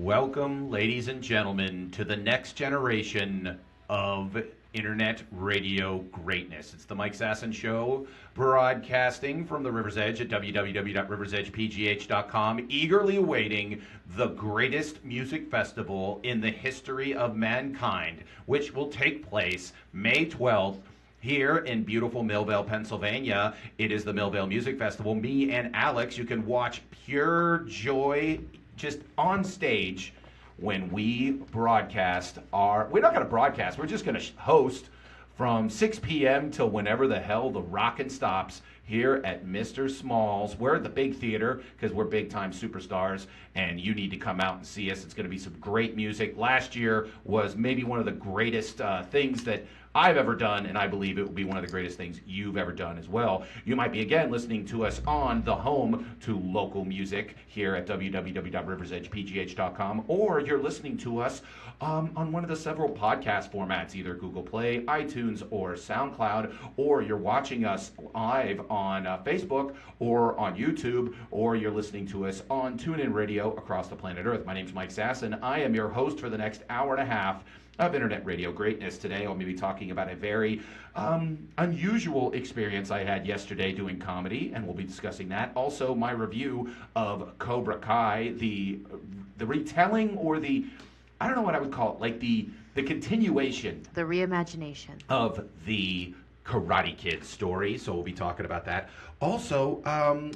Welcome, ladies and gentlemen, to the next generation of internet radio greatness. It's the Mike Sasson Show, broadcasting from the River's Edge at www.riversedgepgh.com, eagerly awaiting the greatest music festival in the history of mankind, which will take place May 12th here in beautiful Millvale, Pennsylvania. It is the Millvale Music Festival. Me and Alex, you can watch pure joy just on stage when we broadcast we're not going to broadcast, we're just going to host from 6 p.m. till whenever the hell the rockin' stops here at Mr. Small's. We're at the big theater because we're big time superstars and you need to come out and see us. It's going to be some great music. Last year was maybe one of the greatest things that I've ever done, and I believe it will be one of the greatest things you've ever done as well. You might be, again, listening to us on the home to local music here at www.riversedgepgh.com, or you're listening to us on one of the several podcast formats, either Google Play, iTunes, or SoundCloud, or you're watching us live on Facebook or on YouTube, or you're listening to us on TuneIn Radio across the planet Earth. My name's Mike Sasson. I am your host for the next hour and a half of internet radio greatness. Today I'll be talking about a very unusual experience I had yesterday doing comedy, and we'll be discussing that. Also, my review of Cobra Kai, the retelling, or I don't know what I would call it, like the continuation. The reimagination. Of the Karate Kid story, so we'll be talking about that. Also,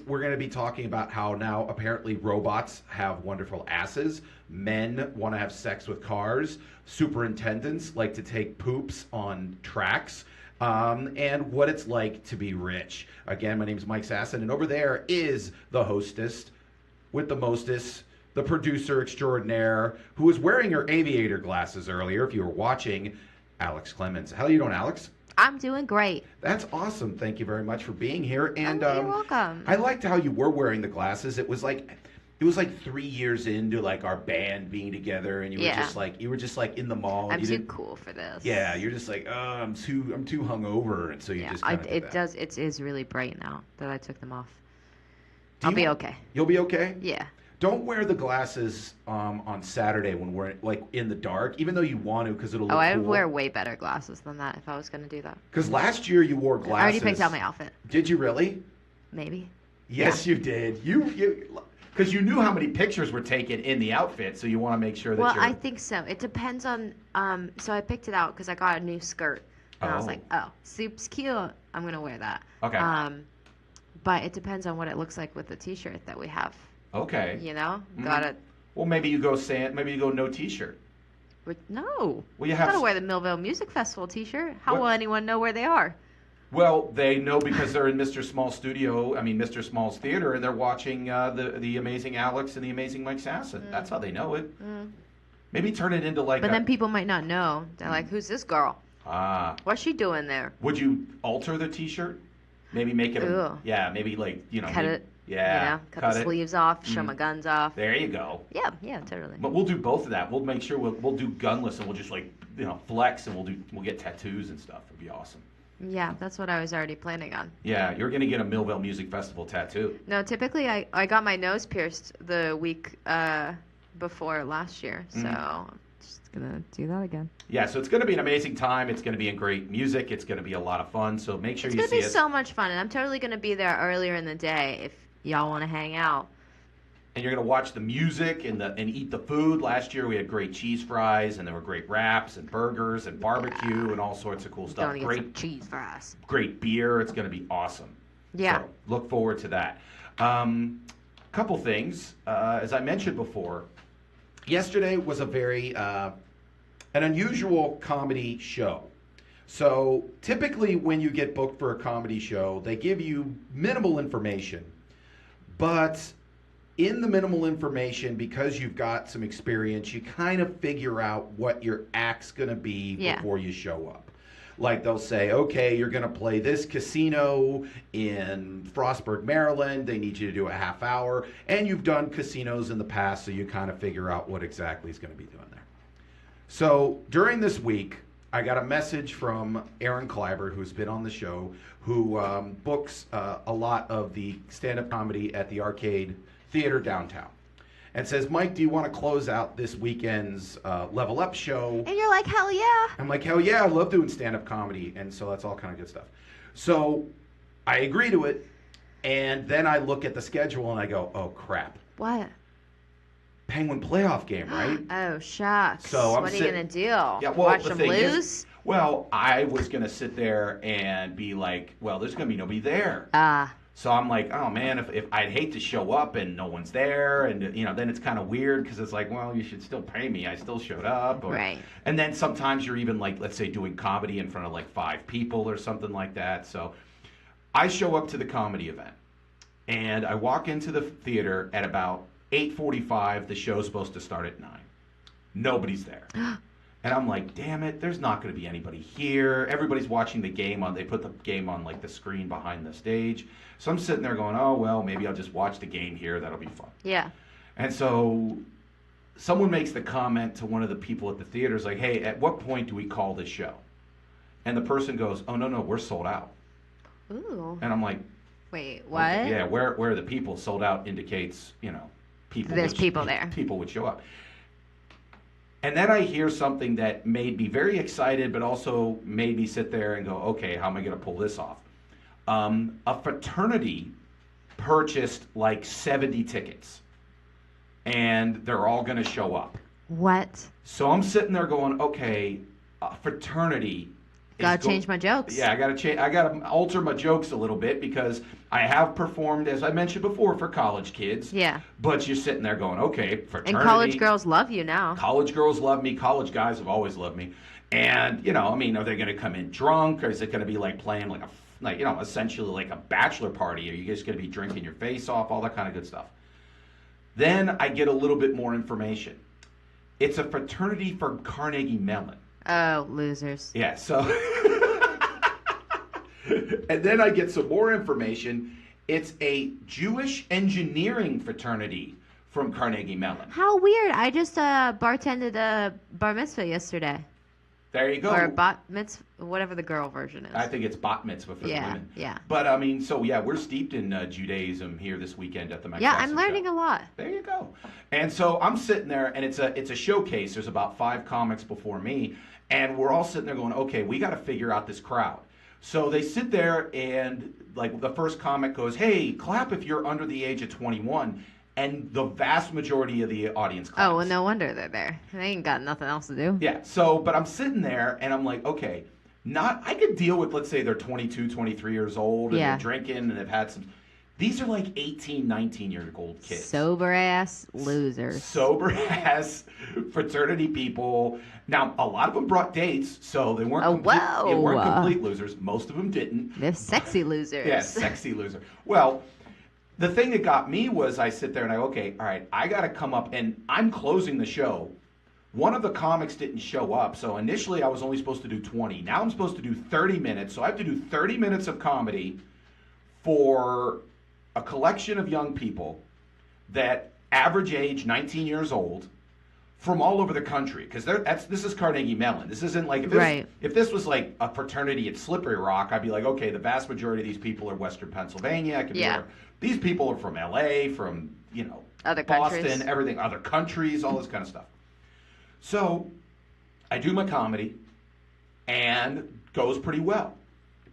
we're going to be talking about how now apparently robots have wonderful asses, men want to have sex with cars, superintendents like to take poops on tracks, and what it's like to be rich. Again, my name is Mike Sasson, and over there is the hostess with the mostest, the producer extraordinaire, who was wearing her aviator glasses earlier, if you were watching, Alex Clemens. How are you doing, Alex? I'm doing great. That's awesome. Thank you very much for being here. And you're welcome. I liked how you were wearing the glasses. It was like 3 years into like our band being together, and you were just like in the mall. I'm too cool for this. Yeah, you're just like, I'm too hungover, and so you just kind of it is really bright now that I took them off. I'll be okay. You'll be okay? Yeah. Don't wear the glasses on Saturday when we're like in the dark, even though you want to, because it'll look cool. I would wear way better glasses than that if I was going to do that. Because last year you wore glasses. I already picked out my outfit. Did you really? Maybe. Yes, you did. Because you knew how many pictures were taken in the outfit, so you want to make sure that Well, I think so. It depends on, so I picked it out because I got a new skirt. And I was like, soup's cute. I'm going to wear that. Okay. But it depends on what it looks like with the t-shirt that we have. Okay. You know? Mm-hmm. Gotta. Well, maybe you go no t-shirt. No. Well, you gotta wear the Millvale Music Festival t-shirt. How will anyone know where they are? Well, they know because they're in Mr. Small's Mr. Small's theater, and they're watching the amazing Alex and the amazing Mike Sasson. That's how they know it. Maybe turn it into like. But then people might not know. They're like, "Who's this girl? What's she doing there?" Would you alter the t-shirt? Maybe make it. Maybe like cut it. Yeah. Cut the sleeves off. Show my guns off. There you go. Yeah, totally. But we'll do both of that. We'll make sure we'll do gunless, and we'll just like flex, and we'll get tattoos and stuff. It'd be awesome. Yeah, that's what I was already planning on. Yeah, you're gonna get a Millvale Music Festival tattoo. No, typically I got my nose pierced the week before last year, so I'm just gonna do that again. Yeah, so it's gonna be an amazing time. It's gonna be in great music. It's gonna be a lot of fun. So make sure you see it. It's gonna be so much fun, and I'm totally gonna be there earlier in the day if y'all want to hang out. And you're gonna watch the music and eat the food. Last year we had great cheese fries, and there were great wraps and burgers and barbecue and all sorts of cool stuff. Great some cheese fries. Great beer. It's gonna be awesome. Yeah. So look forward to that. Couple things. As I mentioned before, yesterday was a very an unusual comedy show. So typically when you get booked for a comedy show, they give you minimal information, but in the minimal information, because you've got some experience, you kind of figure out what your act's going to be before you show up. Like they'll say, okay, you're going to play this casino in Frostburg, Maryland. They need you to do a half hour. And you've done casinos in the past, so you kind of figure out what exactly is going to be doing there. So during this week, I got a message from Aaron Kleiber, who's been on the show, who books a lot of the stand-up comedy at the Arcade Theater downtown. and says, Mike, do you want to close out this weekend's Level Up show? And you're like, hell yeah. I'm like, hell yeah, I love doing stand-up comedy. And so that's all kind of good stuff. So I agree to it. And then I look at the schedule and I go, oh, crap. What? Penguin playoff game, right? Oh, shucks. So what are you going to do? Yeah, well, Watch the them thing lose? is, well, I was going to sit there and be like, well, there's going to be nobody there. So I'm like, oh, man, if I'd hate to show up and no one's there. And, then it's kind of weird because it's like, well, you should still pay me. I still showed up. Right. And then sometimes you're even like, let's say, doing comedy in front of like 5 people or something like that. So I show up to the comedy event. And I walk into the theater at about 8:45. The show's supposed to start at 9. Nobody's there. And I'm like, damn it, there's not going to be anybody here. Everybody's watching the game they put the game on like the screen behind the stage. So I'm sitting there going, oh, well, maybe I'll just watch the game here. That'll be fun. Yeah. And so someone makes the comment to one of the people at the theater, is like, hey, at what point do we call this show? And the person goes, oh, no, we're sold out. Ooh. And I'm like, wait, what? Okay, yeah, where are the people? Sold out indicates, people. There's people there. People would show up. And then I hear something that made me very excited, but also made me sit there and go, okay, how am I going to pull this off? A fraternity purchased like 70 tickets, and they're all going to show up. What? So I'm sitting there going, okay, a fraternity. Gotta change my jokes. Yeah, I gotta alter my jokes a little bit because I have performed, as I mentioned before, for college kids. Yeah. But you're sitting there going, okay, fraternity. And college girls love you now. College girls love me. College guys have always loved me. And, are they going to come in drunk? Or is it going to be like playing essentially like a bachelor party? Are you just going to be drinking your face off? All that kind of good stuff. Then I get a little bit more information. It's a fraternity for Carnegie Mellon. Oh, losers. Yeah, so... And then I get some more information. It's a Jewish engineering fraternity from Carnegie Mellon. How weird. I just bartended a bar mitzvah yesterday. There you go. Or bat mitzvah, whatever the girl version is. I think it's bat mitzvah for the women. Yeah. But, we're steeped in Judaism here this weekend at the Mike Sasson Show. Yeah, I'm learning a lot. There you go. And so I'm sitting there, and it's a showcase. There's about 5 comics before me, and we're all sitting there going, okay, we got to figure out this crowd. So they sit there, and like the first comic goes, hey, clap if you're under the age of 21. And the vast majority of the audience claps. Oh, well, no wonder they're there. They ain't got nothing else to do. Yeah, but I'm sitting there, and I'm like, okay, I could deal with, let's say they're 22, 23 years old, and they're drinking, and they've had some... These are like 18, 19-year-old kids. Sober-ass losers. Sober-ass fraternity people. Now, a lot of them brought dates, so they weren't, they weren't complete losers. Most of them didn't. They're sexy losers. Yeah, sexy loser. Well... The thing that got me was I sit there and all right, I got to come up, and I'm closing the show. One of the comics didn't show up, so initially I was only supposed to do 20. Now I'm supposed to do 30 minutes, so I have to do 30 minutes of comedy for a collection of young people that average age 19 years old from all over the country, because this is Carnegie Mellon. This isn't like if this was like a fraternity at Slippery Rock, I'd be like, okay, the vast majority of these people are Western Pennsylvania. I could be there. These people are from LA, from other Boston, countries. Everything, other countries, all this kind of stuff. So I do my comedy, and goes pretty well.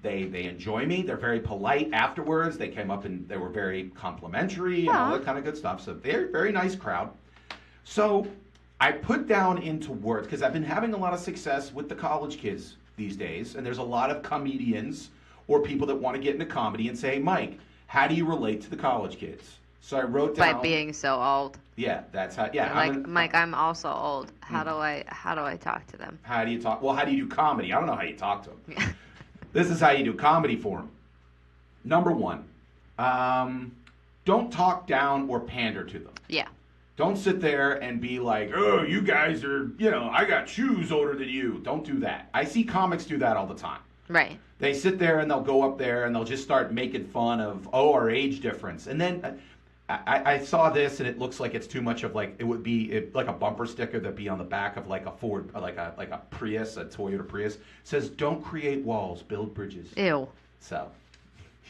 They enjoy me. They're very polite afterwards. They came up and they were very complimentary and all that kind of good stuff. So they're a very nice crowd. So I put down into words, because I've been having a lot of success with the college kids these days, and there's a lot of comedians or people that want to get into comedy and say, hey, Mike, how do you relate to the college kids? So I wrote down... By being so old. Yeah, that's how... Yeah, Mike, I'm also old. How do I talk to them? How do you talk? Well, how do you do comedy? I don't know how you talk to them. This is how you do comedy for them. Number 1, don't talk down or pander to them. Yeah. Don't sit there and be like, oh, you guys are, I got shoes older than you. Don't do that. I see comics do that all the time. Right. They sit there and they'll go up there and they'll just start making fun of, our age difference. And then I saw this, and it looks like it's too much of like, it would be like a bumper sticker that'd be on the back of like a Ford, like a Prius, a Toyota Prius. It says, don't create walls, build bridges. Ew. So.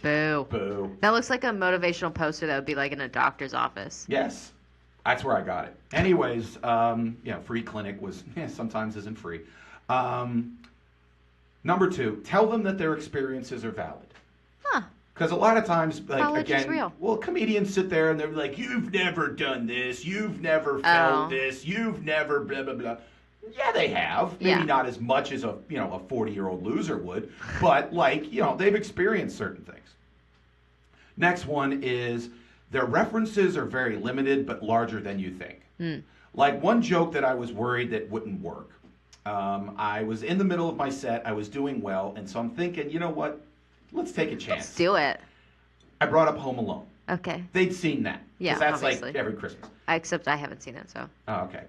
Boo. Boo. That looks like a motivational poster that would be like in a doctor's office. Yes. That's where I got it. Anyways, free clinic was sometimes isn't free. Number 2, tell them that their experiences are valid. Huh. Because a lot of times, like, Knowledge is again, real. well, comedians sit there and they're like, you've never done this, you've never felt this, you've never blah, blah, blah. Yeah, they have. Maybe not as much as a 40-year-old loser would, but they've experienced certain things. Next one is their references are very limited but larger than you think. Like one joke that I was worried that wouldn't work. I was in the middle of my set, I was doing well, and so I'm thinking, you know what? Let's take a chance. Let's do it. I brought up Home Alone. Okay. They'd seen that. Yeah, because that's obviously. like every Christmas. Except I haven't seen it, so. Oh, okay.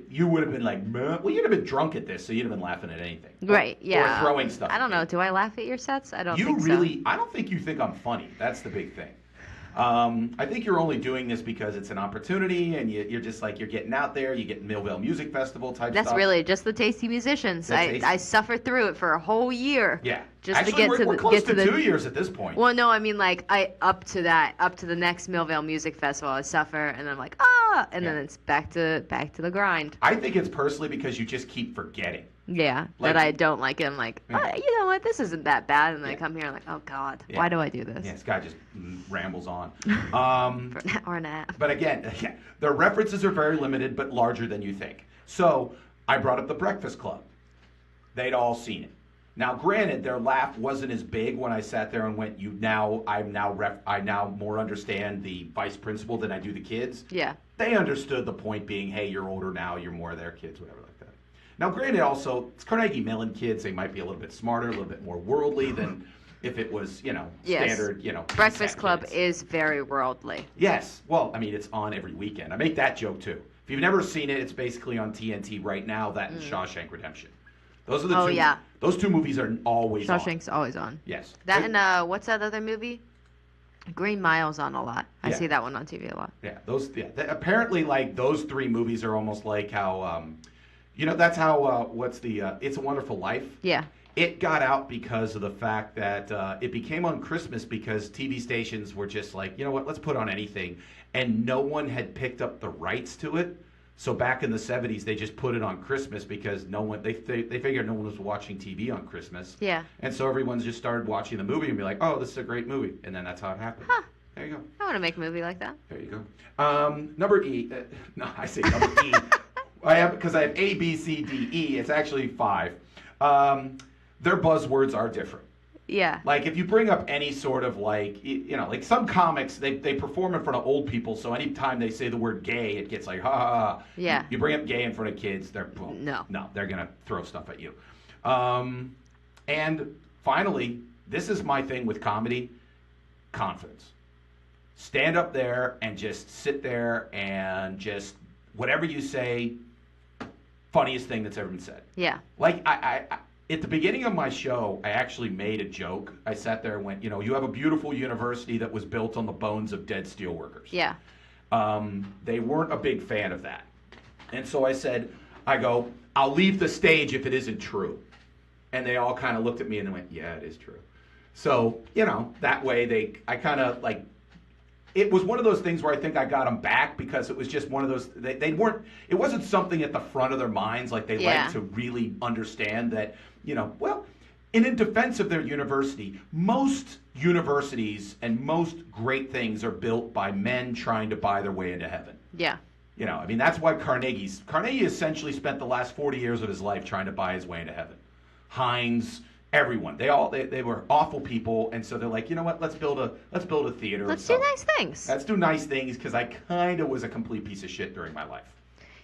You would have been like, meh. Well, you'd have been drunk at this, so you'd have been laughing at anything. Right, yeah. Or throwing stuff. I don't know. Do I laugh at your sets? I don't you think really, so. I don't think you think I'm funny. That's the big thing. I think you're only doing this because it's an opportunity, and you're just like, you're getting out there, you get Millvale Music Festival type stuff. That's really just the tasty musicians. I suffered through it for a whole year. Yeah. Just Actually, to get we're to close the 2 years at this point. Well, no, I mean up to the next Millvale Music Festival, I suffer, and I'm like, and then it's back to the grind. I think it's personally because you just keep forgetting. Yeah, Like- that I don't like it. I'm like, you know what? This isn't that bad. And then I come here and I'm like, oh God, Yeah. why do I do this? Yeah, this guy just rambles on. For an hour and a half. But again, their references are very limited, but larger than you think. So I brought up The Breakfast Club. They'd all seen it. Now, granted, their laugh wasn't as big when I sat there and went, I now more understand the vice principal than I do the kids. Yeah. They understood the point being, hey, you're older now, you're more their kids, whatever like that. Now, granted, also, it's Carnegie Mellon kids. They might be a little bit smarter, a little bit more worldly than if it was, Yes. standard, Breakfast Club kids. is very worldly. Yes. Well, I mean, it's on every weekend. I make that joke, too. If you've never seen it, it's basically on TNT right now, that and Shawshank Redemption. Those are the two. Oh, yeah. Those two movies are always on. Shawshank's always on. Yes. That and what's that other movie? Green Mile's on a lot. I see that one on TV a lot. Yeah. Apparently, like, those 3 movies are almost like how, that's how, It's a Wonderful Life? Yeah. It got out because of the fact that it became on Christmas because TV stations were just like, you know what, let's put on anything. And no one had picked up the rights to it. So back in the 70s, they just put it on Christmas because they figured no one was watching TV on Christmas. Yeah. And so everyone's just started watching the movie and be like, oh, this is a great movie. And then that's how it happened. Huh. There you go. I want to make a movie like that. There you go. Number E. No, I say number E. Because I have A, B, C, D, E. It's actually 5. Their buzzwords are different. Yeah. Like, if you bring up any sort of, like some comics, they perform in front of old people, so anytime they say the word gay, it gets like, ha, ha, ha. Yeah. You bring up gay in front of kids, they're, No, they're going to throw stuff at you. And finally, this is my thing with comedy, confidence. Stand up there and just sit there and just, whatever you say, funniest thing that's ever been said. Yeah. Like, I at the beginning of my show, I actually made a joke. I sat there and went, you have a beautiful university that was built on the bones of dead steelworkers. Yeah. They weren't a big fan of that. And so I said, I'll leave the stage if it isn't true. And they all kind of looked at me and they went, yeah, it is true. So, that way it was one of those things where I think I got them back because it was just one of those, it wasn't something at the front of their minds, like they like to really understand that, and in defense of their university, most universities and most great things are built by men trying to buy their way into heaven. Yeah. That's why Carnegie essentially spent the last 40 years of his life trying to buy his way into heaven. Heinz, everyone, they were awful people, and so they're like, you know what, let's build a theater. Let's do nice things. Let's do nice things, because I kind of was a complete piece of shit during my life.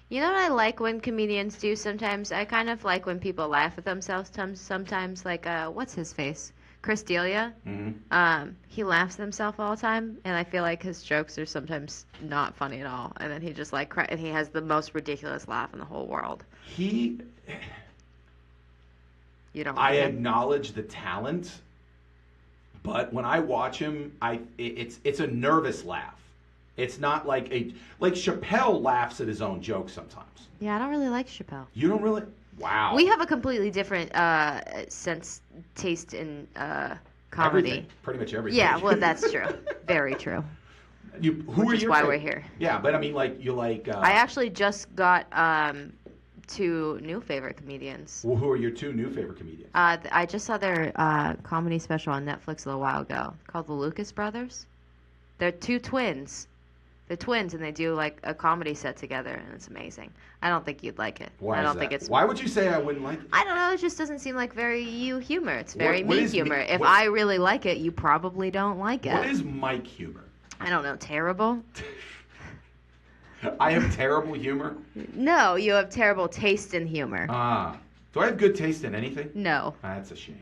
You know what I like when comedians do sometimes? I kind of like when people laugh at themselves sometimes, like, what's his face? Chris D'Elia. Mm-hmm. He laughs at himself all the time, and I feel like his jokes are sometimes not funny at all, and then he just and he has the most ridiculous laugh in the whole world. You don't like I him? acknowledge the talent, but when I watch him, it's a nervous laugh. It's not like Chappelle laughs at his own jokes sometimes. Yeah, I don't really like Chappelle. You don't really? Wow. We have a completely different taste in comedy. Everything. Pretty much everything. Yeah, well, that's true. Very true. Who are which is your why favorite? we're here. Yeah, but I mean, like, you like... I actually just got 2 new favorite comedians. Well, who are your 2 new favorite comedians? I just saw their comedy special on Netflix a little while ago called The Lucas Brothers. They're 2 twins. They're twins, and they do like a comedy set together, and it's amazing. I don't think you'd like it. Why I is don't that? think it's. Why would you say I wouldn't like it? I don't know. It just doesn't seem like very you humor. It's very What me is humor. me- If what- I really like it, you probably don't like it. What is Mike humor? I don't know. Terrible? I have terrible humor? No, you have terrible taste in humor. Ah. Do I have good taste in anything? No. That's a shame.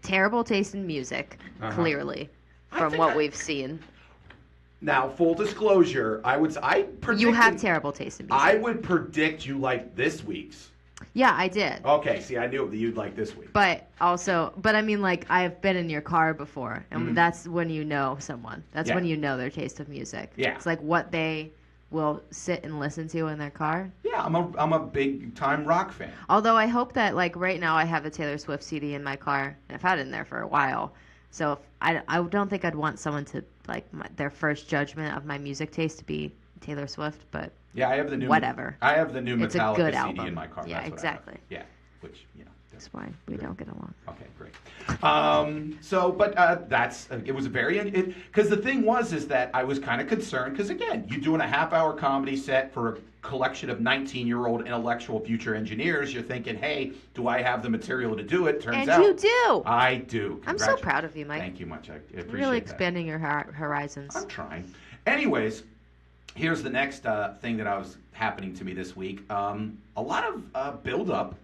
Terrible taste in music, clearly, from what we've seen. Now, full disclosure, I predict You have terrible taste in music. I would predict you like this week's. Yeah, I did. Okay, see, I knew that you'd like this week. But I mean, like, I've been in your car before, and that's when you know someone. That's Yeah. when you know their taste of music. Yeah. It's like what they will sit and listen to in their car. Yeah, I'm a big time rock fan. Although I hope that, like, right now I have a Taylor Swift CD in my car, and I've had it in there for a while. So if I don't think I'd want someone to, like, their first judgment of my music taste to be Taylor Swift, but Yeah, I have the new whatever. I have the new It's a Metallica good CD album. in my car. Yeah, That's what exactly. I have. Yeah, which That's why we don't get along. Okay, great. That's it was a very because the thing is that I was kind of concerned because again, you're doing a half-hour comedy set for a collection of 19-year-old intellectual future engineers. You're thinking, hey, do I have the material to do it? Turns out you do. I do. I'm so proud of you, Mike. Thank you much. I appreciate You're really that. expanding your horizons. I'm trying. Anyways, here's the next thing that was happening to me this week. A lot of build-up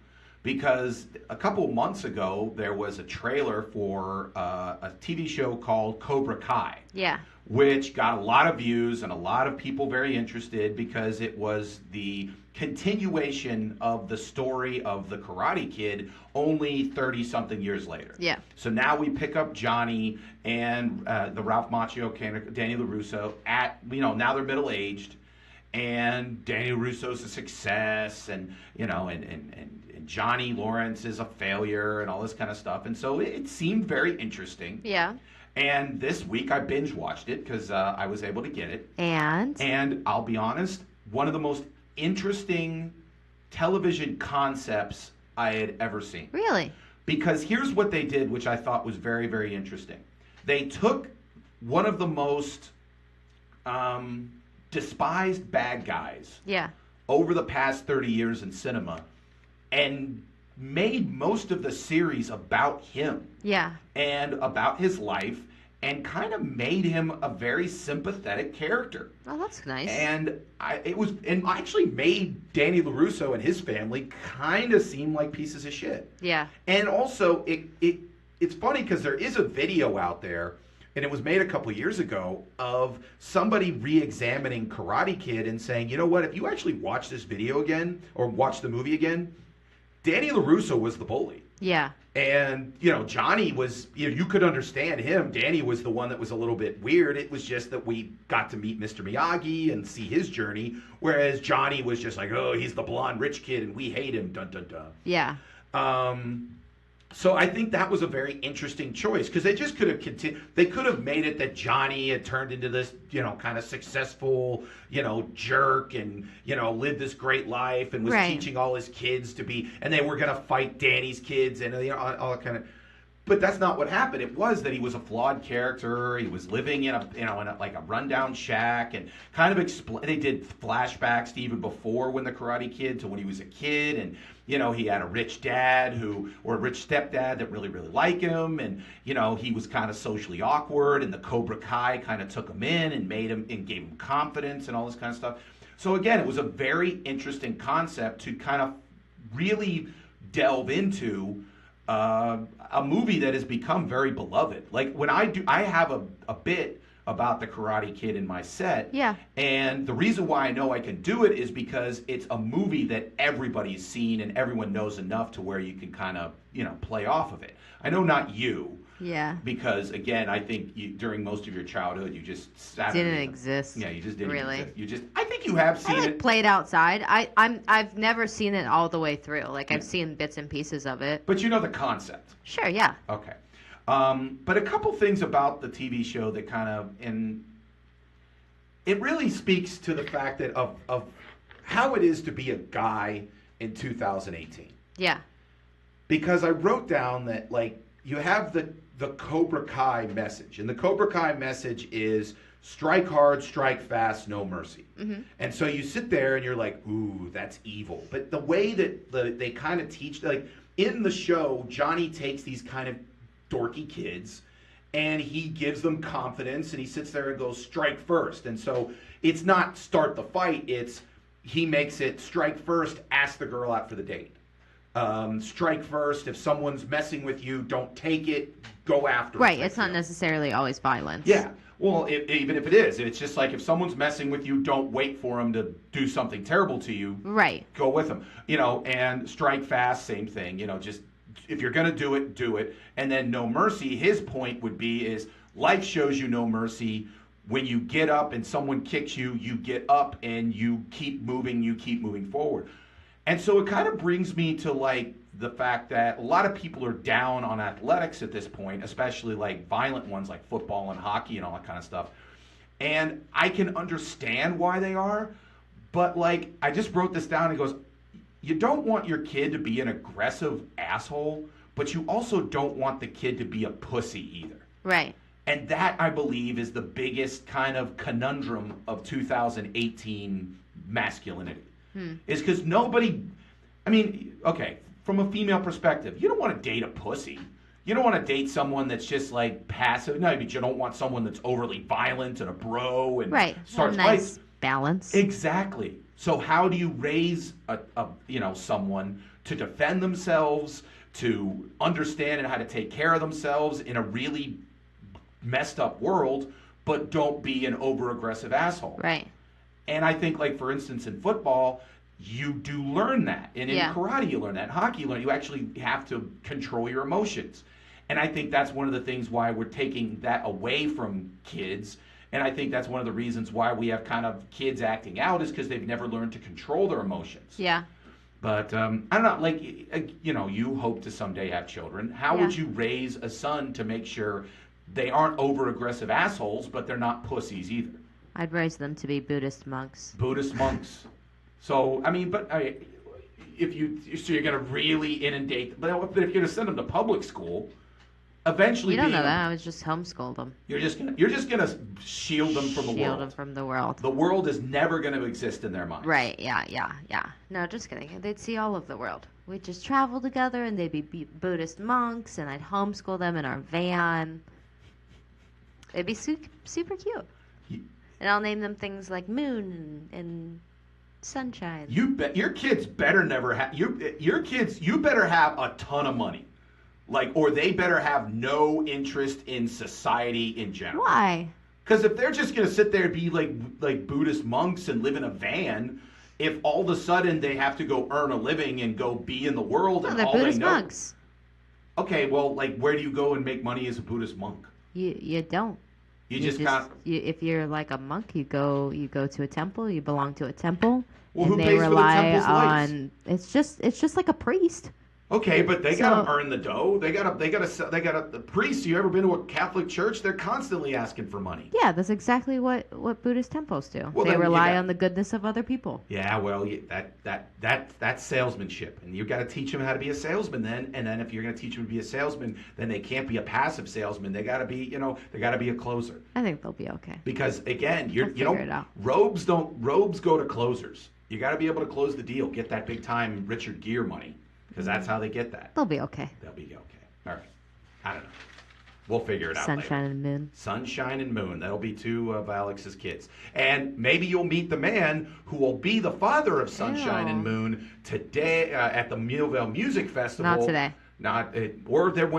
because a couple months ago there was a trailer for a TV show called Cobra Kai. Yeah. Which got a lot of views and a lot of people very interested because it was the continuation of the story of the Karate Kid only 30-something years later. Yeah. So now we pick up Johnny and the Ralph Macchio character, Danny LaRusso, now they're middle-aged, and Danny LaRusso's a success, and Johnny Lawrence is a failure, and all this kind of stuff. And so it seemed very interesting. Yeah. And this week I binge watched it because I was able to get it. And I'll be honest, one of the most interesting television concepts I had ever seen. Really? Because here's what they did, which I thought was very, very interesting. They took one of the most despised bad guys over the past 30 years in cinema and made most of the series about him. Yeah. And about his life, and kind of made him a very sympathetic character. Oh, that's nice. And actually made Danny LaRusso and his family kind of seem like pieces of shit. Yeah. And also, it's funny because there is a video out there, and it was made a couple years ago, of somebody re-examining Karate Kid and saying, you know what, if you actually watch this video again, or watch the movie again, Danny LaRusso was the bully. Yeah. And, Johnny was, you could understand him. Danny was the one that was a little bit weird. It was just that we got to meet Mr. Miyagi and see his journey, whereas Johnny was just like, oh, he's the blonde rich kid and we hate him, dun dun dun. Yeah. So I think that was a very interesting choice because they just could have continued. They could have made it that Johnny had turned into this, kind of successful, jerk and, lived this great life and was teaching all his kids to be, and they were going to fight Danny's kids and all that kind of. But that's not what happened. It was that he was a flawed character. He was living in a rundown shack and kind of they did flashbacks to even before when the Karate Kid to when he was a kid and. He had a rich dad or a rich stepdad that really, really liked him. And, he was kind of socially awkward. And the Cobra Kai kind of took him in and made him and gave him confidence and all this kind of stuff. So, again, it was a very interesting concept to kind of really delve into a movie that has become very beloved. Like, when I have a bit about the Karate Kid in my set. Yeah. And the reason why I know I can do it is because it's a movie that everybody's seen and everyone knows enough to where you can kind of, play off of it. I know not you. Yeah. Because, again, I think during most of your childhood, you just sat didn't exist. Yeah, you just didn't really exist. I think you have seen it. Played outside. I've never seen it all the way through. Like, I've seen bits and pieces of it. But you know the concept. Sure, yeah. it really speaks to the fact that of how it is to be a guy in 2018. Yeah. Because I wrote down that, like, you have the Cobra Kai message, and the Cobra Kai message is strike hard, strike fast, no mercy. Mm-hmm. And so you sit there and you're like, ooh, that's evil. But the way that they kind of teach, like in the show, Johnny takes these kind of dorky kids and he gives them confidence and he sits there and goes, strike first. And so it's not start the fight, it's he makes it strike first, ask the girl out for the date. Strike first, if someone's messing with you, don't take it, go after it. Right, it's not necessarily always violence. Yeah. Well, even if it is, it's just like if someone's messing with you, don't wait for them to do something terrible to you. Right. Go with them. You know, and strike fast, same thing. You know, just if you're going to do it, do it. And then no mercy, his point would be is life shows you no mercy. When you get up and someone kicks you, you get up and you keep moving forward. And so it kind of brings me to like the fact that a lot of people are down on athletics at this point, especially like violent ones like football and hockey and all that kind of stuff. And I can understand why they are, but like I just wrote this down and it goes, you don't want your kid to be an aggressive asshole, but you also don't want the kid to be a pussy either. Right. And that, I believe, is the biggest kind of conundrum of 2018 masculinity. Is because nobody, I mean, okay, from a female perspective, you don't want to date a pussy. You don't want to date someone that's just like passive. No, but you don't want someone that's overly violent and a bro and starts nice balance. Exactly. So how do you raise someone to defend themselves, to understand and how to take care of themselves in a really messed up world, but don't be an over aggressive asshole? Right. And I think, like, for instance, in football, you do learn that. And in karate, you learn that. In hockey, you actually have to control your emotions. And I think that's one of the things why we're taking that away from kids. And I think that's one of the reasons why we have kind of kids acting out is because they've never learned to control their emotions. Yeah. But I don't know, like, you hope to someday have children. How would you raise a son to make sure they aren't over-aggressive assholes, but they're not pussies either? I'd raise them to be Buddhist monks. Buddhist monks. So, I mean, if you're going to really inundate, but if you're going to send them to public school, eventually you don't know that. I would just homeschool them. You're just gonna shield them from the world. Shield them from the world. The world is never going to exist in their minds. Right, yeah. No, just kidding. They'd see all of the world. We'd just travel together, and they'd be Buddhist monks, and I'd homeschool them in our van. It'd be super cute. And I'll name them things like Moon and Sunshine. You bet your kids better never have your kids. You better have a ton of money, like, or they better have no interest in society in general. Why? Because if they're just gonna sit there and be like Buddhist monks and live in a van, if all of a sudden they have to go earn a living and go be in the world, and they're all Buddhist they know. monks. Okay, well, like, where do you go and make money as a Buddhist monk? You don't. You just can't. If you're like a monk, you go to a temple. You belong to a temple, Well, and who they pays for the rely temple's lights? on. It's just like a priest. Okay, but they gotta earn the dough. They gotta. The priests. You ever been to a Catholic church? They're constantly asking for money. Yeah, that's exactly what Buddhist temples do. Well, they then rely on the goodness of other people. Yeah, well, that's salesmanship, and you got to teach them how to be a salesman then. And then if you're gonna teach them to be a salesman, then they can't be a passive salesman. They gotta be, they gotta be a closer. I think they'll be okay. Because again, robes go to closers. You got to be able to close the deal, get that big time Richard Gere money. Because that's how they get that. They'll be okay. They'll be okay. All right. I don't know. We'll figure it out Sunshine later. and Moon. Sunshine and Moon. That'll be two of Alex's kids. And maybe you'll meet the man who will be the father of Sunshine and Moon today at the Millvale Music Festival. Not today.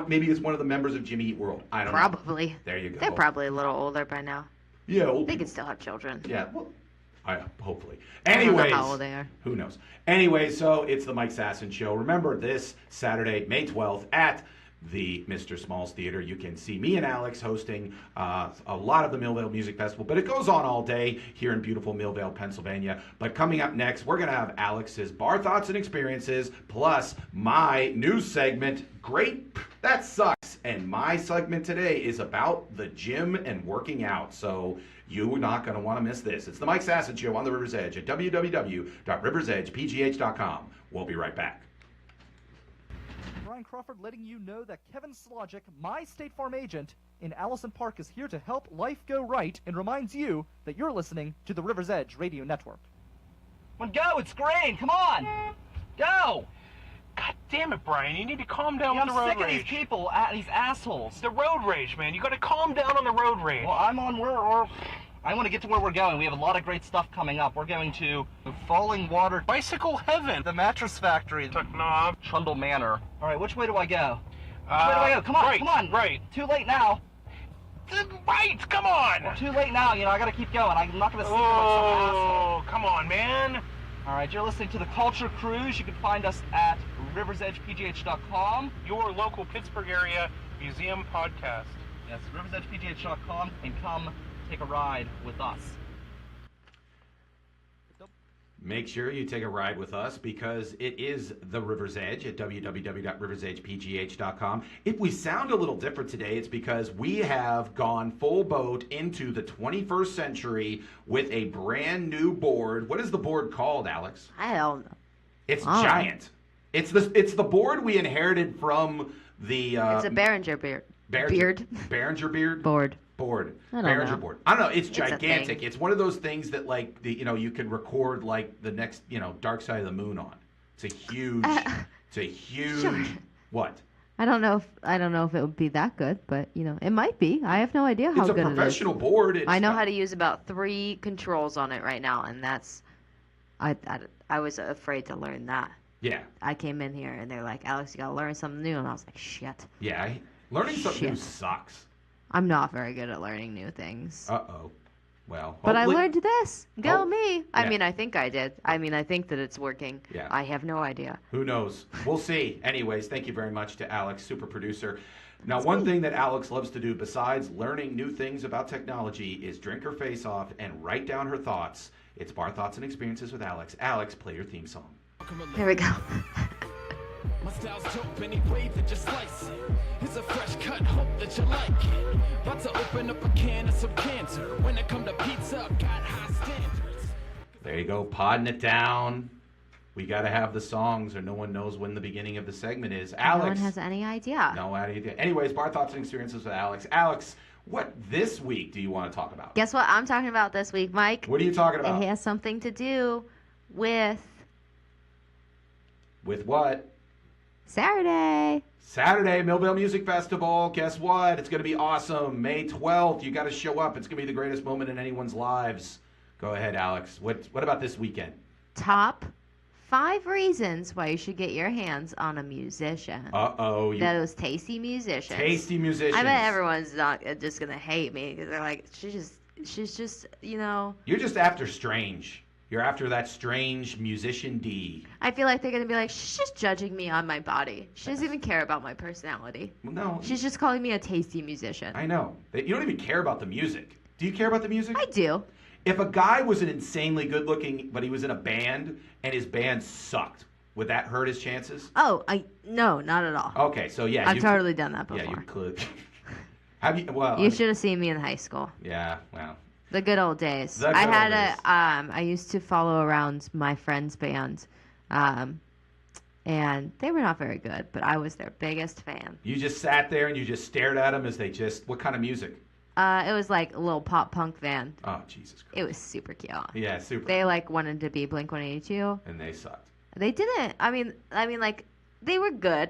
Maybe it's one of the members of Jimmy Eat World. I don't know. Probably. There you go. They're probably a little older by now. Yeah. They can still have children. Yeah. Well, hopefully. I don't Anyways, know how old they are. Who knows? Anyway, so it's the Mike Sasson Show. Remember, this Saturday, May 12th, at the Mr. Smalls Theater, you can see me and Alex hosting a lot of the Millvale Music Festival, but it goes on all day here in beautiful Millvale, Pennsylvania. But coming up next, we're going to have Alex's bar thoughts and experiences, plus my news segment, Great That Sucks, and my segment today is about the gym and working out. So you're not going to want to miss this. It's the Mike Sasson Show on the River's Edge at www.riversedgepgh.com. We'll be right back. Brian Crawford letting you know that Kevin Slogic, my State Farm agent in Allison Park, is here to help life go right and reminds you that you're listening to the River's Edge Radio Network. Go, it's Grain, come on! Go! God damn it, Brian, you need to calm down I'm with the road sick of rage. these people, these assholes. The road rage, man. You gotta calm down on the road rage. Well, I want to get to where we're going. We have a lot of great stuff coming up. We're going to Falling Water, Bicycle heaven. the Mattress Factory, Knob. Trundle Manor. All right, which way do I go? Which Uh, way do I go? Come on, right, come on. right. Too late now. Right, come on. Too late now. I got to keep going. I'm not going to sleep like some asshole. Oh, come on, man. All right, you're listening to the Culture Cruise. You can find us at riversedgepgh.com. Your local Pittsburgh area museum podcast. Yes, riversedgepgh.com, and come take a ride with us. Make sure you take a ride with us because it is the River's Edge at www.riversedgepgh.com. If we sound a little different today, it's because we have gone full boat into the 21st century with a brand new board. What is the board called, Alex? I don't know. It's giant. It's the board we inherited from the It's a Behringer beard. Behringer beard? Board. Board. I don't Behringer know. board. I don't know. It's a gigantic. thing. It's one of those things that you can record like the next, Dark Side of the Moon on. It's a huge Sure. What? I don't know if it would be that good, but it might be. I have no idea how It's a good it is. professional board. I know how to use about 3 controls on it right now, and that's I was afraid to learn that. Yeah. I came in here and they're like, Alex, you gotta learn something new, and I was like, shit. Yeah. Learning something new Shit. sucks. I'm not very good at learning new things. Uh-oh. Well, But I hopefully- learned this. Go Oh, me. I yeah. mean, I think I did. I mean, I think that it's working. Yeah. I have no idea. Who knows? We'll see. Anyways, thank you very much to Alex, super producer. Now, one thing that Alex loves to do besides learning new things about technology is drink her face off and write down her thoughts. It's Bar Thoughts and Experiences with Alex. Alex, play your theme song. Here we go. My style's dope any way that you slice it. It's a fresh cut, hope that you like it. About to open up a can of some cancer. When it come to pizza, I've got high standards. There you go, podding it down. We got to have the songs or no one knows when the beginning of the segment is. Alex. No one has any idea. No idea. Anyways, Bar Thoughts and Experiences with Alex. Alex, what this week do you want to talk about? Guess what I'm talking about this week, Mike? What are you talking about? It has something to do with With what? Saturday. Saturday, Millvale Music Festival. Guess what? It's going to be awesome. May 12th. You got to show up. It's going to be the greatest moment in anyone's lives. Go ahead, Alex. What about this weekend? Top 5 reasons why you should get your hands on a musician. Uh-oh. Those tasty musicians. Tasty musicians. I bet everyone's not just gonna hate me because they're like, she's just, You're just after Strange. You're after that strange musician D. I feel like they're gonna be like, she's just judging me on my body. She doesn't even care about my personality. Well, no. She's just calling me a tasty musician. I know. You don't even care about the music. Do you care about the music? I do. If a guy was an insanely good looking, but he was in a band and his band sucked, would that hurt his chances? Oh, no, not at all. Okay, so yeah. I've totally done that before. Yeah, you could. Have you? Well, You should have seen me in high school. Yeah, well. The good old days. The good I old had days. I used to follow around my friend's band, and they were not very good, but I was their biggest fan. You just sat there and you just stared at them as they just. What kind of music? It was like a little pop punk band. Oh, Jesus Christ. It was super cute. Yeah, super. They wanted to be Blink-182. And they sucked. They didn't. I mean, like they were good.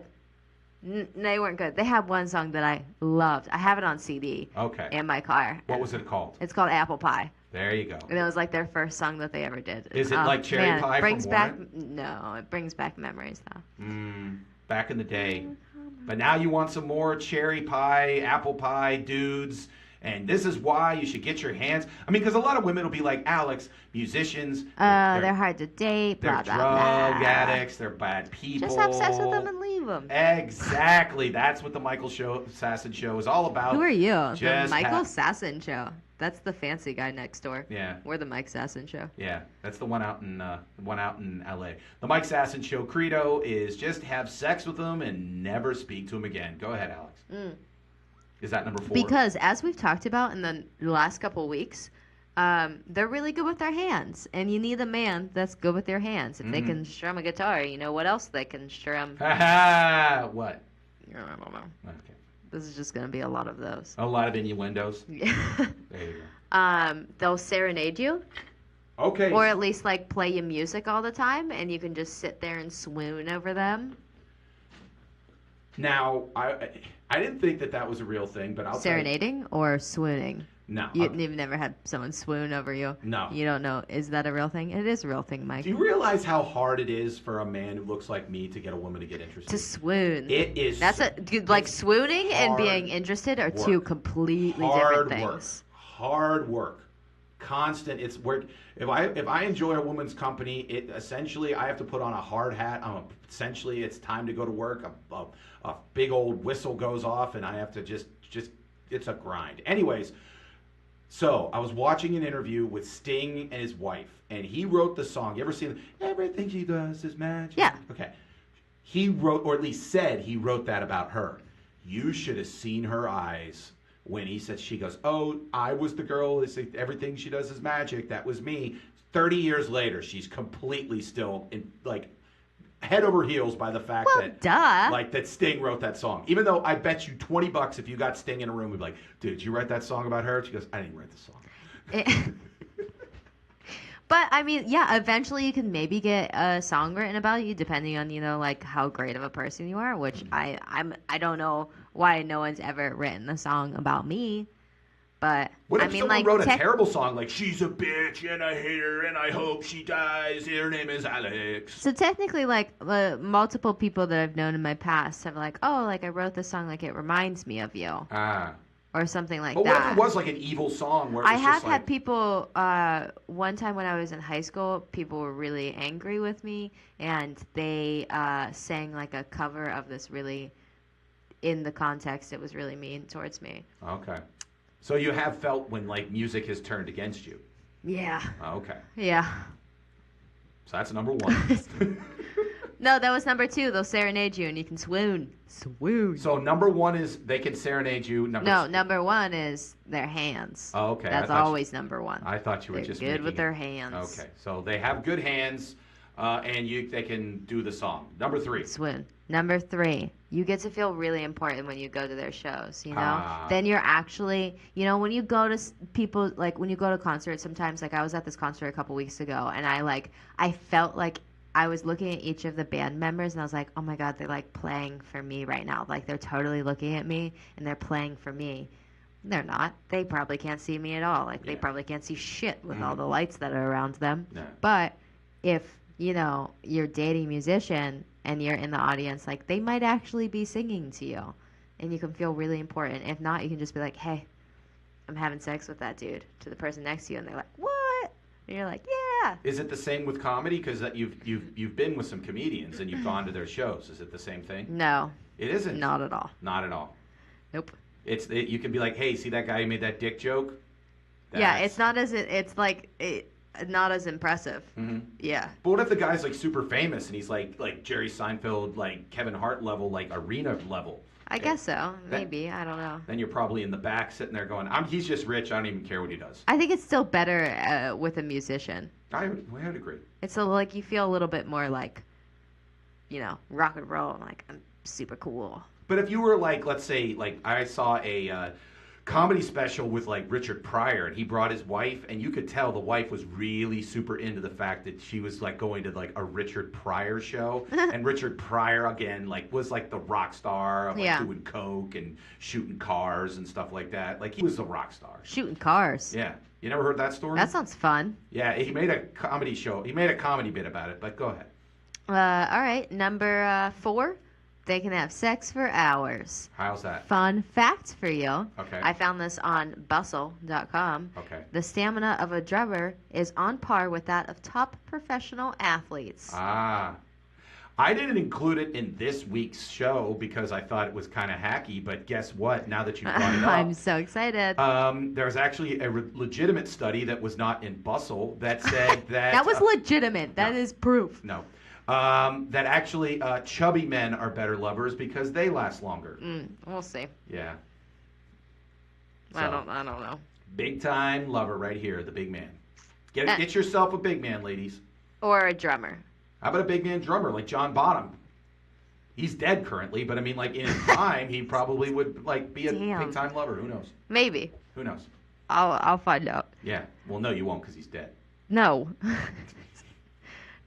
They weren't good. They had one song that I loved. I have it on CD. Okay. In my car. What was it called? It's called Apple Pie. There you go. And it was like their first song that they ever did. Is it like Cherry Pie it brings from back Warren? No, it brings back memories though. Back in the day. But now you want some more cherry pie, apple pie dudes and this is why you should get your hands. I mean, because a lot of women will be like, Alex, musicians, They're hard to date, they're blah, blah, drug blah. addicts, they're bad people. Just have sex with them and leave them. Exactly. That's what the Michael Sasson Show is all about. Who are you? Just The Michael Sasson Show. That's the fancy guy next door. Yeah. We're the Mike Sasson Show. Yeah, that's the one out in L.A. The Mike Sasson Show credo is just have sex with them and never speak to them again. Go ahead, Alex. Is that number 4? Because as we've talked about in the last couple weeks, they're really good with their hands, and you need a man that's good with their hands. If they can strum a guitar, you know what else they can strum? Ha What? I don't know. Okay. This is just going to be a lot of those. A lot of innuendos. Yeah. There you go. They'll serenade you, Okay. or at least like play you music all the time, and you can just sit there and swoon over them. Now, I didn't think that was a real thing, but I'll Serenading or swooning? No. You've never had someone swoon over you? No. You don't know. Is that a real thing? It is a real thing, Mike. Do you realize how hard it is for a man who looks like me to get a woman to get interested? To swoon. It is. Like swooning and hard being interested are work. two completely Hard different work. things. Hard work. Constant. It's work. If I enjoy a woman's company, it essentially I have to put on a hard hat. Essentially it's time to go to work. A big old whistle goes off, and I have to just it's a grind. Anyways. So, I was watching an interview with Sting and his wife, and he wrote the song. You ever seen Everything She Does Is Magic? Yeah. Okay. He wrote, or at least said he wrote that about her. You should have seen her eyes when he said, she goes, oh, I was the girl. Everything she does is magic. That was me. 30 years later, she's completely still head over heels by the fact that Sting wrote that song. Even though I bet you $20 if you got Sting in a room, we'd be like, dude, did you write that song about her? She goes, I didn't write the song. But I mean, yeah, eventually you can maybe get a song written about you, depending on like how great of a person you are. Which I don't know why no one's ever written a song about me. But what if I mean, someone like, wrote a terrible song like "She's a bitch and I hate her and I hope she dies. Her name is Alex." So technically, like multiple people that I've known in my past have like, oh, like I wrote this song, like it reminds me of you, or something like but that. But what if it was like an evil song? Where it was I have just had people. One time when I was in high school, people were really angry with me, and they sang like a cover of this really, in the context, it was really mean towards me. Okay. So you have felt when like music has turned against you? Yeah. Okay. Yeah. So that's number 1. No, that was number 2. They'll serenade you and you can swoon. Swoon. So number 1 is they can serenade you. Number 1 is their hands. Oh, okay. That's always number 1. I thought you were They're just good with their hands. Okay. So they have good hands, and they can do the song. Number 3. Swoon. Number 3, you get to feel really important when you go to their shows, you know? Then you're actually, when you go to people, like when you go to concerts sometimes, like I was at this concert a couple weeks ago, and I felt like I was looking at each of the band members, and I was like, oh my God, they're like playing for me right now. Like they're totally looking at me, and they're playing for me. They're not. They probably can't see me at all. Like they probably can't see shit with all the lights that are around them. Yeah. But if, you're dating a musician, and you're in the audience, like they might actually be singing to you, and you can feel really important. If not, you can just be like, hey, I'm having sex with that dude, to the person next to you, and they're like, what? And you're like, yeah. Is it the same with comedy? Because you've been with some comedians and you've gone to their shows. Is it the same thing? No. It isn't. Not at all. Not at all. Nope. You can be like, hey, see that guy who made that dick joke? Yeah, it's not as not as impressive. Mm-hmm. Yeah. But what if the guy's like super famous and he's like Jerry Seinfeld, like Kevin Hart level, like arena level? I guess so. Maybe. I don't know. Then you're probably in the back sitting there going, he's just rich. I don't even care what he does. I think it's still better with a musician. I would agree. It's like you feel a little bit more like, rock and roll. Like, I'm super cool. But if you were like, let's say, like I saw a comedy special with like Richard Pryor, and he brought his wife, and you could tell the wife was really super into the fact that she was like going to like a Richard Pryor show. And Richard Pryor again was like the rock star of doing coke and shooting cars and stuff like that. Like he was a rock star. Shooting cars. Yeah. You never heard that story? That sounds fun. Yeah, he made a comedy show. He made a comedy bit about it, but go ahead. All right, number 4. They can have sex for hours. How's that? Fun fact for you. Okay. I found this on bustle.com. Okay. The stamina of a drummer is on par with that of top professional athletes. Ah. I didn't include it in this week's show because I thought it was kind of hacky, but guess what? Now that you brought it up. I'm so excited. There's actually a legitimate study that was not in Bustle that said that... That was legitimate. That is proof. No. That actually chubby men are better lovers because they last longer. We'll see. Yeah. I don't know. Big time lover right here, the big man. Get yourself a big man, ladies. Or a drummer. How about a big man drummer like John Bonham? He's dead currently, but I mean, like in his prime, he probably would like be a big time lover. Who knows? Maybe. Who knows? I'll find out. Yeah. Well, no, you won't because he's dead. No.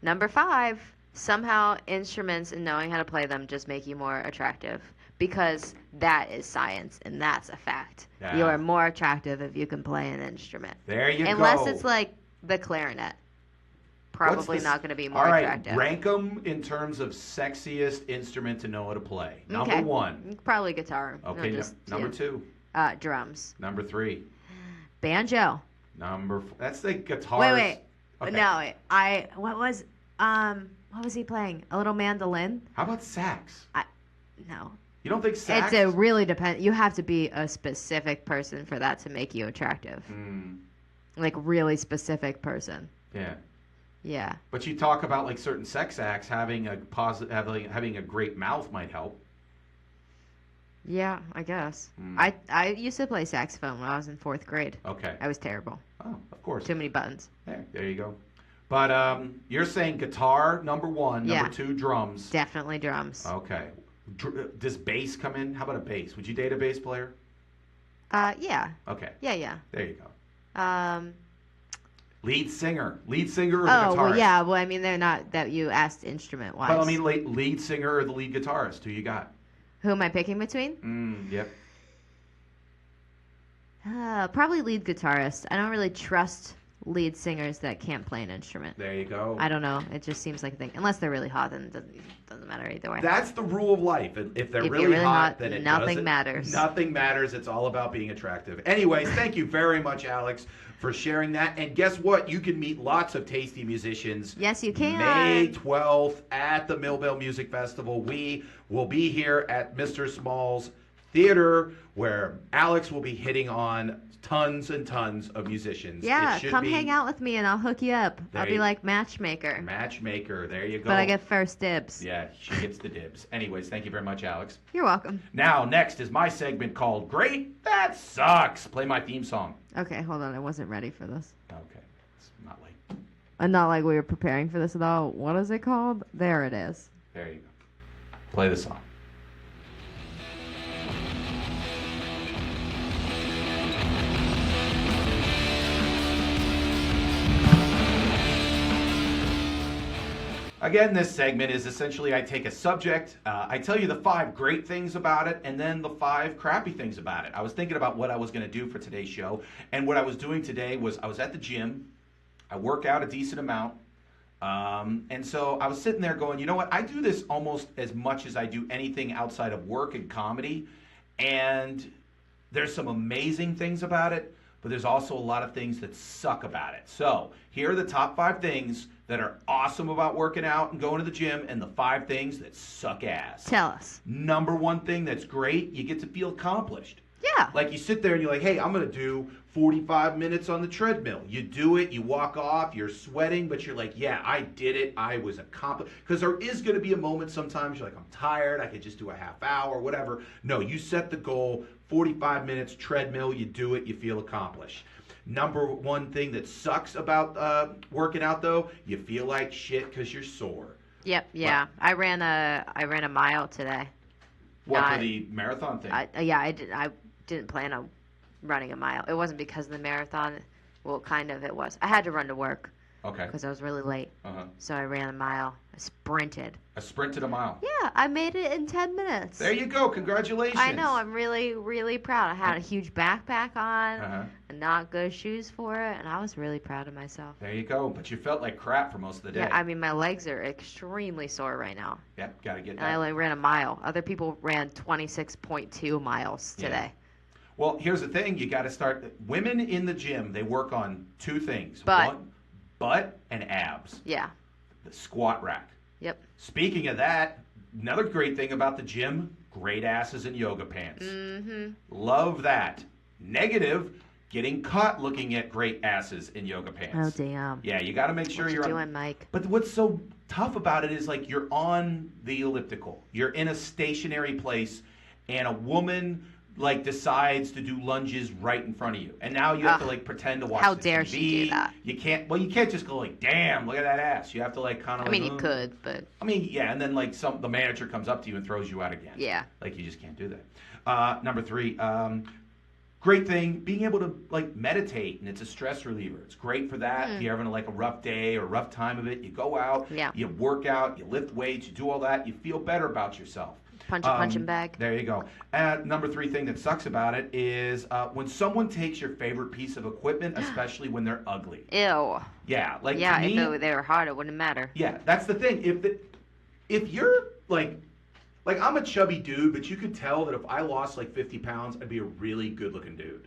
Number 5. Somehow instruments and knowing how to play them just make you more attractive. Because that is science, and that's a fact. Yeah. You are more attractive if you can play an instrument. There you go. Unless it's like the clarinet. Probably not going to be more attractive. All right, rank them in terms of sexiest instrument to know how to play. Number 1. Probably guitar. Okay, number 2. Drums. Number 3. Banjo. Number 4. That's the guitar. Wait. Okay. No, what was he playing? A little mandolin? How about sax? No. You don't think sax? It's a really depend. You have to be a specific person for that to make you attractive. Like really specific person. Yeah. Yeah. But you talk about like certain sex acts having a great mouth might help. Yeah, I guess. I used to play saxophone when I was in 4th grade. Okay. I was terrible. Oh, of course. Too many buttons. There you go. But you're saying guitar, number 1, Yeah. number 2, drums. Definitely drums. Okay. Does bass come in? How about a bass? Would you date a bass player? Yeah. Okay. Yeah. There you go. Lead singer or the guitarist? Well, yeah. Well, I mean, they're not that you asked instrument-wise. But I mean, lead singer or the lead guitarist? Who you got? Who am I picking between? Yep. Probably lead guitarist. I don't really trust lead singers that can't play an instrument. There you go. I don't know. It just seems like a thing. Unless they're really hot, then it doesn't matter either way. That's the rule of life. If they're really hot, then nothing matters. Nothing matters. It's all about being attractive. Anyways, thank you very much, Alex, for sharing that. And guess what? You can meet lots of tasty musicians. Yes, you can. May 12th at the Millvale Music Festival. We will be here at Mr. Small's Theater, where Alex will be hitting on tons and tons of musicians. Yeah, come hang out with me and I'll hook you up. I'll be like matchmaker. Matchmaker, there you go. But I get first dibs. Yeah, she gets the dibs. Anyways, thank you very much, Alex. You're welcome. Now, next is my segment called Great That Sucks. Play my theme song. Okay, hold on. I wasn't ready for this. Okay, it's not like... Not like we were preparing for this at all. What is it called? There it is. There you go. Play the song. Again, this segment is essentially I take a subject, I tell you the 5 great things about it, and then the 5 crappy things about it. I was thinking about what I was going to do for today's show, and what I was doing today was I was at the gym. I work out a decent amount, and so I was sitting there going, you know what? I do this almost as much as I do anything outside of work and comedy, and there's some amazing things about it, but there's also a lot of things that suck about it. So here are the top 5 things that are awesome about working out and going to the gym, and the 5 things that suck ass. Tell us. Number 1 thing that's great, you get to feel accomplished. Yeah. Like you sit there and you're like, hey, I'm going to do 45 minutes on the treadmill. You do it, you walk off, you're sweating, but you're like, yeah, I did it. I was accomplished. Because there is going to be a moment sometimes you're like, I'm tired. I could just do a half hour, whatever. No, you set the goal, 45 minutes, treadmill, you do it, you feel accomplished. Number 1 thing that sucks about working out, though, you feel like shit because you're sore. Yep, yeah. What? I ran a mile today. What, for the marathon thing? I didn't plan on running a mile. It wasn't because of the marathon. Well, kind of it was. I had to run to work. Okay. because I was really late. Uh-huh. So I ran a mile. I sprinted. I sprinted a mile. Yeah, I made it in 10 minutes. There you go. Congratulations. I know. I'm really, really proud. I had a huge backpack on Uh-huh. and not good shoes for it, and I was really proud of myself. There you go. But you felt like crap for most of the day. Yeah, I mean, my legs are extremely sore right now. Yeah, got to get And I that. only ran a mile. Other people ran 26.2 miles Yeah. today. Well, here's the thing. You got to start. Women in the gym, they work on two things. Butt. One, butt and abs. Yeah. The squat rack. Yep. Speaking of that, another great thing about the gym, great asses in yoga pants. Mm-hmm. Love that. Negative, getting caught looking at great asses in yoga Oh, pants. damn. Yeah, you got to make sure What you you're doing, Mike? But what's so tough about it is like you're on the elliptical. You're in a stationary place and a woman like decides to do lunges right in front of you. And now you have to Ugh. like pretend to watch How the dare TV. she do that? You can't just go like, "Damn, look at that ass." You have to like kind of I mean, you could, but I mean, yeah, and then like the manager comes up to you and throws you out again. yeah. Like you just can't do that. Number 3, great thing, being able to like meditate, and it's a stress reliever. It's great for that. If you're having like a rough day or a rough time of it, you go out, Yeah. you work out, you lift weights, you do all that, you feel better about yourself. Punch a punching bag. There you go. Number 3 thing that sucks about it is when someone takes your favorite piece of equipment, especially when they're ugly. Ew. Yeah, like Yeah, to me, if they were hard, it wouldn't matter. yeah, that's the thing. If you're like I'm a chubby dude, but you could tell that if I lost like 50 pounds, I'd be a really good looking dude.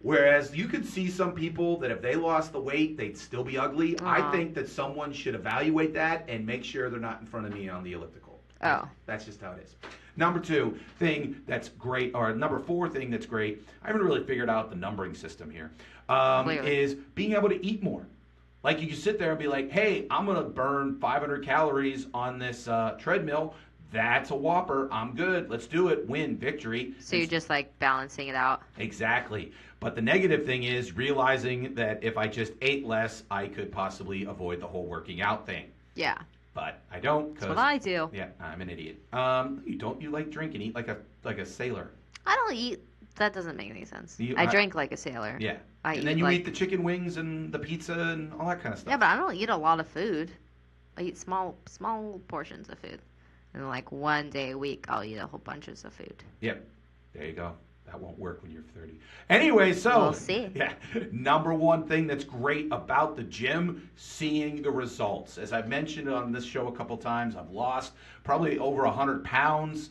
Whereas you could see some people that if they lost the weight, they'd still be ugly. I Aw. think that someone should evaluate that and make sure they're not in front of me on the elliptical. Oh. That's just how it is. Number 2 thing that's great, or number 4 thing that's great, I haven't really figured out the numbering system here, Clearly. is being able to eat more. Like you can sit there and be like, hey, I'm going to burn 500 calories on this treadmill. That's a whopper. I'm good. Let's do it. Win. Victory. So you're just like balancing it out. Exactly. But the negative thing is realizing that if I just ate less, I could possibly avoid the whole working out thing. Yeah. But I don't. That's what I do. Yeah, I'm an idiot. You like drink and eat like a sailor. I don't eat. That doesn't make any sense. You- I I- drink like a sailor. Yeah. I and eat then you like- eat the chicken wings and the pizza and all that kind of stuff. Yeah, but I don't eat a lot of food. I eat small portions of food. And like one day a week, I'll eat a whole bunches of food. Yep. There you go. That won't work when you're 30. Anyway, so We'll see. Yeah, number 1 thing that's great about the gym, seeing the results. As I've mentioned on this show a couple times, I've lost probably over 100 pounds.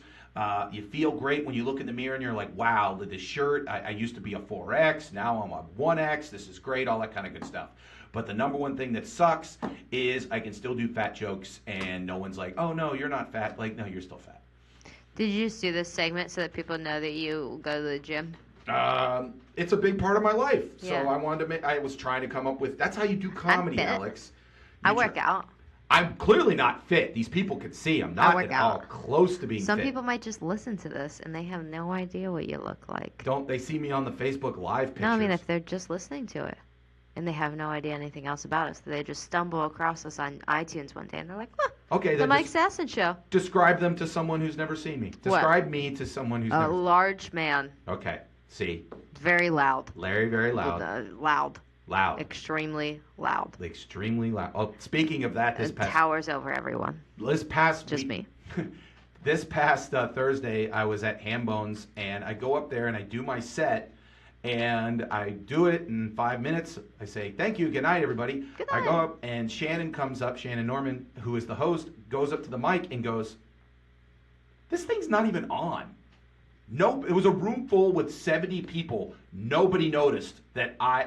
You feel great when you look in the mirror and you're like, wow, this shirt, I used to be a 4X, now I'm a 1X, this is great, all that kind of good stuff. But the number 1 thing that sucks is I can still do fat jokes and no one's like, oh no, you're not fat. Like, no, you're still fat. Did you just do this segment so that people know that you go to the gym? It's a big part of my life. So Yeah. I wanted to I was trying to come up with, that's how you do comedy, fit. Alex. I You work try- out. I'm clearly not fit. These people can see I'm not work at all out. close to being Some fit. people might just listen to this and they have no idea what you look like. Don't they see me on the Facebook Live pictures? No, I mean if they're just listening to it and they have no idea anything else about us, they just stumble across us on iTunes one day and they're like, huh, Okay, the then Mike Sasson Show. describe them to someone who's never seen me. What? Describe me to someone who's A never. large man, Okay, see, very loud. Larry, very loud, Loud. loud, Extremely loud. extremely loud. Oh, speaking of that, It towers over everyone. this past Just week, me. This past Thursday, I was at Hambones, and I go up there and I do my set, and I do it in 5 minutes. I say, thank you, good night, everybody. Good I go night. up, and Shannon comes up, Shannon Norman, who is the host, goes up to the mic and goes, this thing's not even on. Nope, it was a room full with 70 people. Nobody noticed that I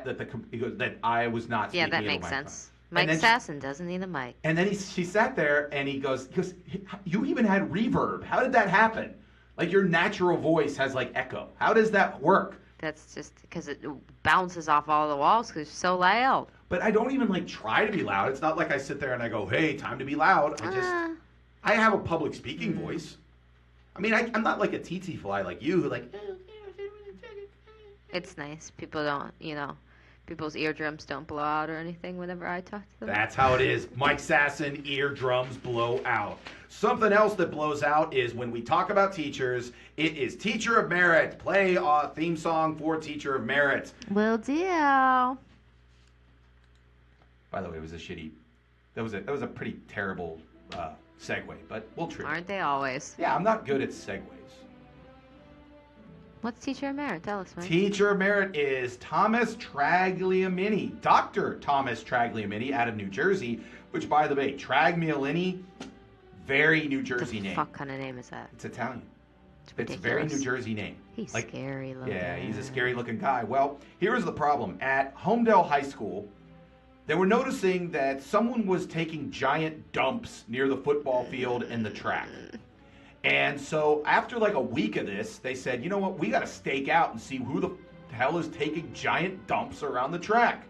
was not Yeah, speaking that into makes the microphone. sense. And Mike then she- Sasson doesn't need a mic. And then she sat there and he goes, you even had reverb. How did that happen? Like your natural voice has like echo. How does that work? That's just because it bounces off all the walls because it's so loud. But I don't even like try to be loud. It's not like I sit there and I go, hey, time to be loud. I have a public speaking voice. I mean, I'm not like a TT fly like you who like, It's nice. People don't, people's eardrums don't blow out or anything whenever I talk to them. that's how it is. Mike Sasson, eardrums blow out. Something else that blows out is when we talk about teachers, it is Teacher of Merit. Play a theme song for Teacher of Merit. Will do. By the way, it was a shitty. That was a pretty terrible segue, but we'll treat it. Aren't they always? Yeah, I'm not good at segues. What's teacher emerit? Tell us, man. Teacher emerit is Thomas Tragliamini, Dr. Thomas Tragliamini out of New Jersey, which, by the way, Tragliamini, very New Jersey What the name. fuck kind of name is that? It's Italian. It's It's a very ridiculous. New Jersey name. He's scary looking. Yeah, he's a scary looking guy. Well, here's the problem. At Homedale High School, they were noticing that someone was taking giant dumps near the football field and the track. And so after like a week of this, they said, you know what, we got to stake out and see who the hell is taking giant dumps around the track.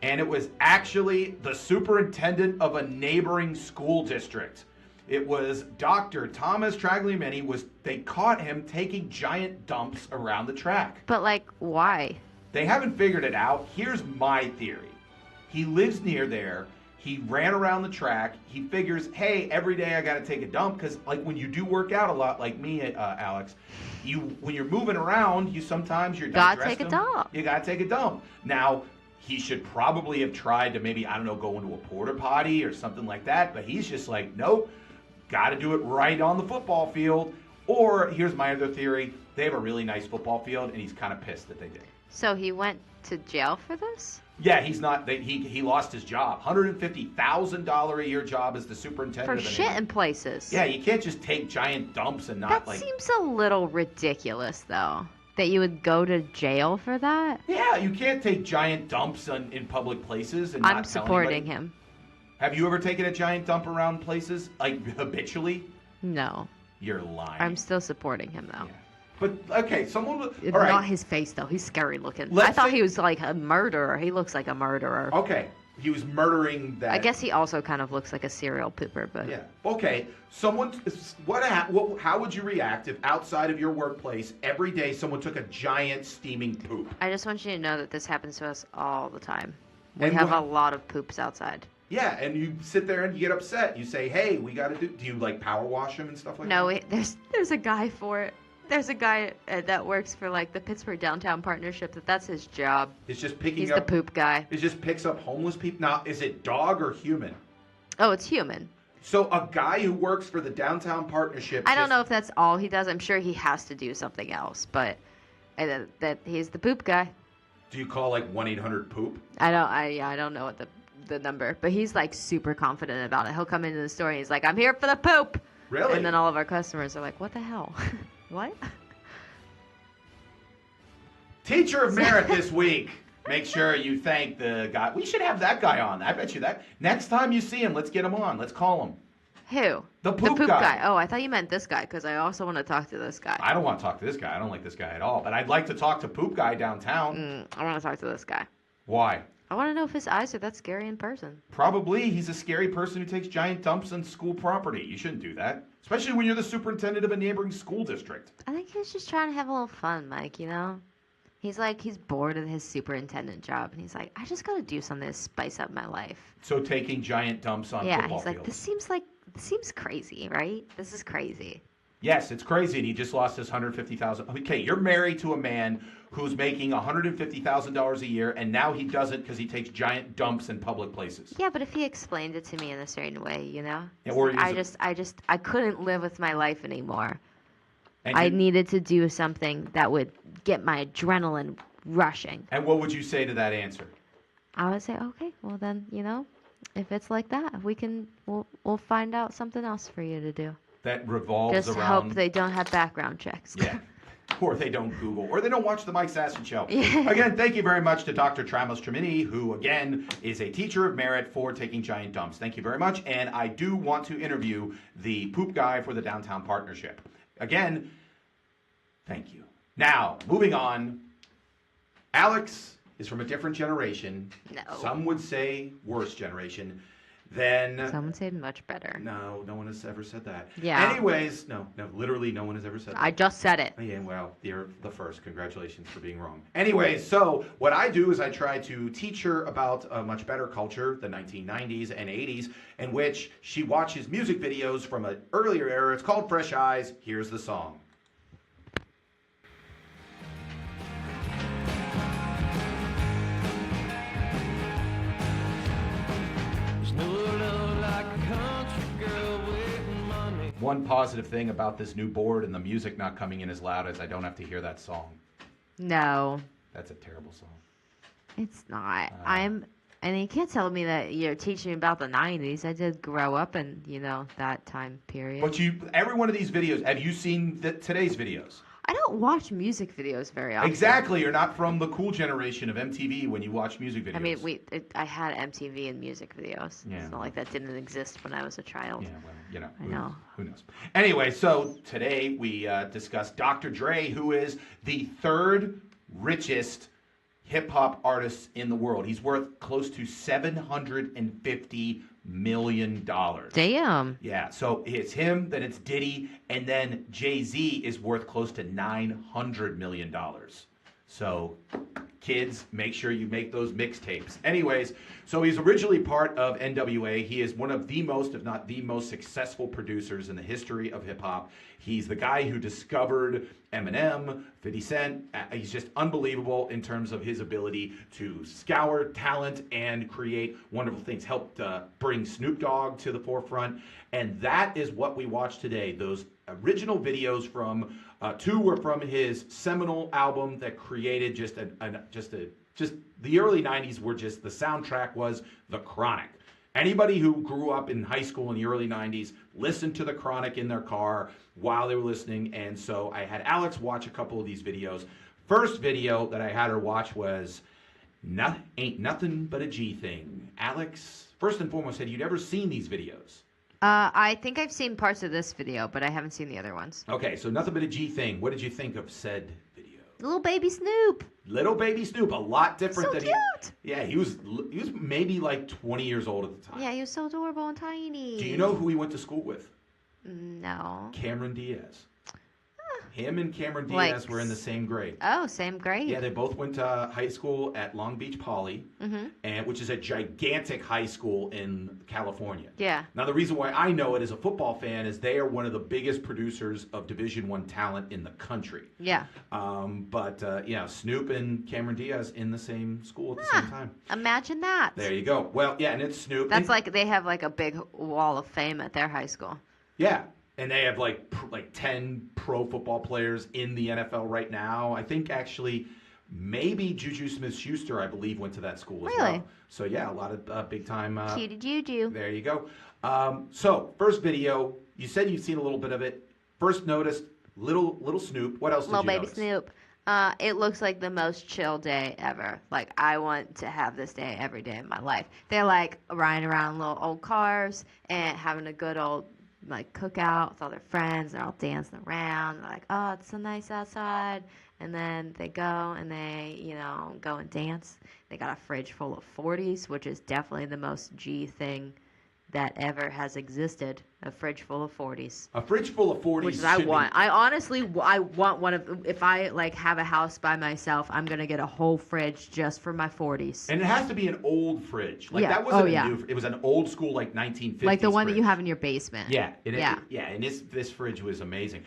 And it was actually the superintendent of a neighboring school district. It was Dr. Thomas Tragliamini. They caught him taking giant dumps around the track. But like, why? They haven't figured it out. Here's my theory. He lives near there. He ran around the track. He figures, hey, every day I got to take a dump because, like, when you do work out a lot, like me, Alex, when you're moving around, sometimes you're Gotta take a dump. You gotta take a dump. Now, he should probably have tried to maybe, I don't know, go into a porta potty or something like that. But he's just like, nope, got to do it right on the football field. Or here's my other theory: they have a really nice football field, and he's kind of pissed that they did. So he went to jail for this? Yeah, he's not. He lost his job. $150,000 a year job as the superintendent. For of an shit in places. Yeah, you can't just take giant dumps and not That like. seems a little ridiculous, though. That you would go to jail for that? Yeah, you can't take giant dumps in public places and not I'm tell supporting anybody. him. Have you ever taken a giant dump around places like habitually? No. You're lying. I'm still supporting him, though. Yeah. But okay, someone. All Not right. his face, though. He's scary looking. Let's I thought say- he was like a murderer. He looks like a murderer. Okay, he was murdering that. I guess he also kind of looks like a serial pooper, but Yeah. Okay. How would you react if outside of your workplace every day someone took a giant steaming poop? I just want you to know that this happens to us all the time. We And have what- a lot of poops outside. Yeah, and you sit there and you get upset. You say, "Hey, we got to do." Do you like power wash them and stuff like No, that? there's a guy for it. There's a guy that works for like the Pittsburgh Downtown Partnership. That's his job. It's just picking He's up. the poop guy. It just picks up homeless people. Now, is it dog or human? Oh, it's human. So a guy who works for the Downtown Partnership. I don't just- know if that's all he does. I'm sure he has to do something else, but that he's the poop guy. Do you call like 1-800-POOP? I don't know what the number, but he's like super confident about it. He'll come into the store and he's like, "I'm here for the poop." Really? And then all of our customers are like, "What the hell?" What? Teacher of Merit this week. Make sure you thank the guy. We should have that guy on. I bet you that. Next time you see him, let's get him on. Let's call him. Who? The poop guy. Oh, I thought you meant this guy because I also want to talk to this guy. I don't want to talk to this guy. I don't like this guy at all. But I'd like to talk to Poop Guy downtown. I want to talk to this guy. Why? I want to know if his eyes are that scary in person. Probably. He's a scary person who takes giant dumps on school property. You shouldn't do that. Especially when you're the superintendent of a neighboring school district. I think he's just trying to have a little fun, Mike, you know? He's bored of his superintendent job, and he's like, I just got to do something to spice up my life. So taking giant dumps on Yeah, football he's like, fields. this seems crazy, right? This is crazy. Yes, it's crazy, and he just lost his $150,000. Okay, you're married to a man who's making $150,000 a year, and now he doesn't because he takes giant dumps in public places. Yeah, but if he explained it to me in a certain way, you know? Yeah, It's or like, he's I couldn't live with my life anymore. And I you- needed to do something that would get my adrenaline rushing. And what would you say to that answer? I would say, okay, well then, you know, if it's like that, we'll find out something else for you to do. That revolves Just around. hope they don't have background checks. Yeah. Or they don't Google, or they don't watch the Mike Sasson Show. Yeah. Again, thank you very much to Dr. Travis Tramini, who, again, is a teacher of merit for taking giant dumps. Thank you very much. And I do want to interview the poop guy for the Downtown Partnership. Again, thank you. Now, moving on. Alex is from a different generation. No. Some would say worse generation than... Someone said much better. No one has ever said that. Yeah. Anyways, no, literally no one has ever said that. I just said it. Yeah, well, you're the first. Congratulations for being wrong. Anyways, so what I do is I try to teach her about a much better culture, the 1990s and 80s, in which she watches music videos from an earlier era. It's called Fresh Eyes. Here's the song. one positive thing about this new board and the music not coming in as loud as I don't have to hear that song. No, That's a terrible song. it's not. And you can't tell me that you're teaching me about the 90s. I did grow up in, that time period. But every one of these videos, have you seen today's videos? I don't watch music videos very often. Exactly. You're not from the cool generation of MTV when you watch music videos. I mean, I had MTV and music videos. Yeah. It's not like that didn't exist when I was a child. Yeah, well, I know. Who knows? Anyway, so today we discuss Dr. Dre, who is the third richest hip-hop artist in the world. He's worth close to $750 million. Damn. Yeah, so it's him, then it's Diddy, and then Jay-Z is worth close to $900 million. So, kids, make sure you make those mixtapes. Anyways, so he's originally part of NWA. He is one of the most, if not the most successful producers in the history of hip-hop. He's the guy who discovered Eminem, 50 Cent. He's just unbelievable in terms of his ability to scour talent and create wonderful things. Helped bring Snoop Dogg to the forefront. And that is what we watch today. Those original videos from, two were from his seminal album that created just the early 90s were just, the soundtrack was The Chronic. Anybody who grew up in high school in the early 90s listened to The Chronic in their car while they were listening. And so I had Alex watch a couple of these videos. First video that I had her watch was Ain't Nothing But a G Thing. Alex, first and foremost, had you ever seen these videos? I think I've seen parts of this video, but I haven't seen the other ones. Okay, so Nothing But a G Thing. What did you think of said video? Little baby Snoop. Little baby Snoop, a lot different So than cute. Yeah, he was maybe like 20 years old at the time. Yeah, he was so adorable and tiny. Do you know who he went to school with? No. Cameron Diaz. Him and Cameron Like Diaz were in the same grade. Oh, same grade. Yeah, they both went to high school at Long Beach Poly, and which is a gigantic high school in California. Yeah. Now, the reason why I know it as a football fan is they are one of the biggest producers of Division I talent in the country. Yeah. Yeah, Snoop and Cameron Diaz in the same school at the same time. Imagine that. There you go. Well, yeah, and it's Snoop. That's like they have like a big wall of fame at their high school. Yeah, and they have like 10 pro football players in the NFL right now. I think actually maybe Juju Smith-Schuster, I believe, went to that school as Really? well. So yeah, a lot of big time. Cutie Juju. There you go. So first video, you said you've seen a little bit of it. First noticed little Snoop. What else did Little you baby notice? Snoop. It looks like the most chill day ever. Like, I want to have this day every day of my life. They're like riding around little old cars and having a good old like cookout with all their friends. They're all dancing around. They're like, oh, it's so nice outside. And then they go and they, go and dance. They got a fridge full of 40s, which is definitely the most G thing that ever has existed. A fridge full of 40s. A fridge full of 40s. Which is I want. I honestly, I want one of. If I like have a house by myself, I'm gonna get a whole fridge just for my 40s. And it has to be an old fridge. Like Yeah. that wasn't Oh, a yeah. new. It was an old school like 1950s. Like the one fridge. that you have in your basement. Yeah. Yeah. And this fridge was amazing.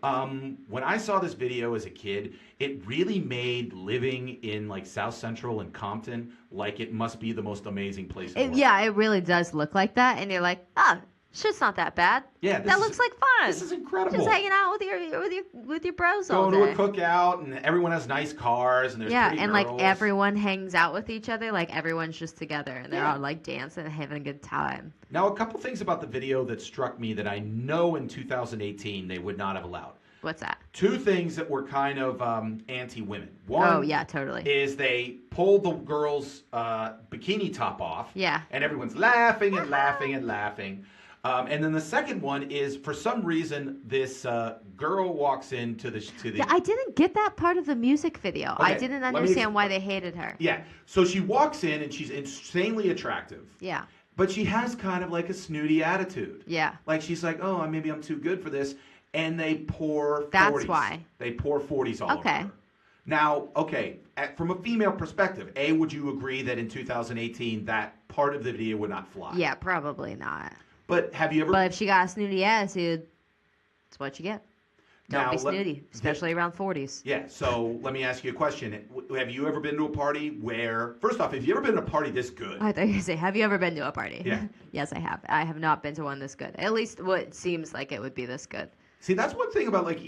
When I saw this video as a kid, it really made living in like South Central and Compton like it must be the most amazing place in the world. Yeah, it really does look like that, and you're like, oh, shit's not that bad. Yeah, that looks like fun. This is incredible. Just hanging out with your bros all Going day. to a cookout and everyone has nice cars and there's Yeah, pretty and girls. like everyone hangs out with each other. Like everyone's just together, and they're Yeah. all like dancing and having a good time. Now, a couple things about the video that struck me that I know in 2018 they would not have allowed. What's that? Two things that were kind of anti-women. One Oh yeah, totally. is they pulled the girl's bikini top off. Yeah. And everyone's laughing and laughing and laughing. And then the second one is, for some reason, this girl walks into the. Yeah, I didn't get that part of the music video. I Okay, didn't let me understand why they hated her. Yeah. So she walks in and she's insanely attractive. Yeah. But she has kind of like a snooty attitude. Yeah. Like she's like, oh, maybe I'm too good for this. And they pour 40s. That's why. They pour 40s all over her. Now, okay, from a female perspective, A, would you agree that in 2018 that part of the video would not fly? Yeah, probably not. But have you ever... But if she got a snooty attitude, that's what you get. Don't Now, be let- snooty, especially around 40s. Yeah, so let me ask you a question. Have you ever been to a party where, first off, have you ever been to a party this good? I thought you were going to say, have you ever been to a party? Yeah. Yes, I have. I have not been to one this good. At least what seems like it would be this good. See, that's one thing about, like,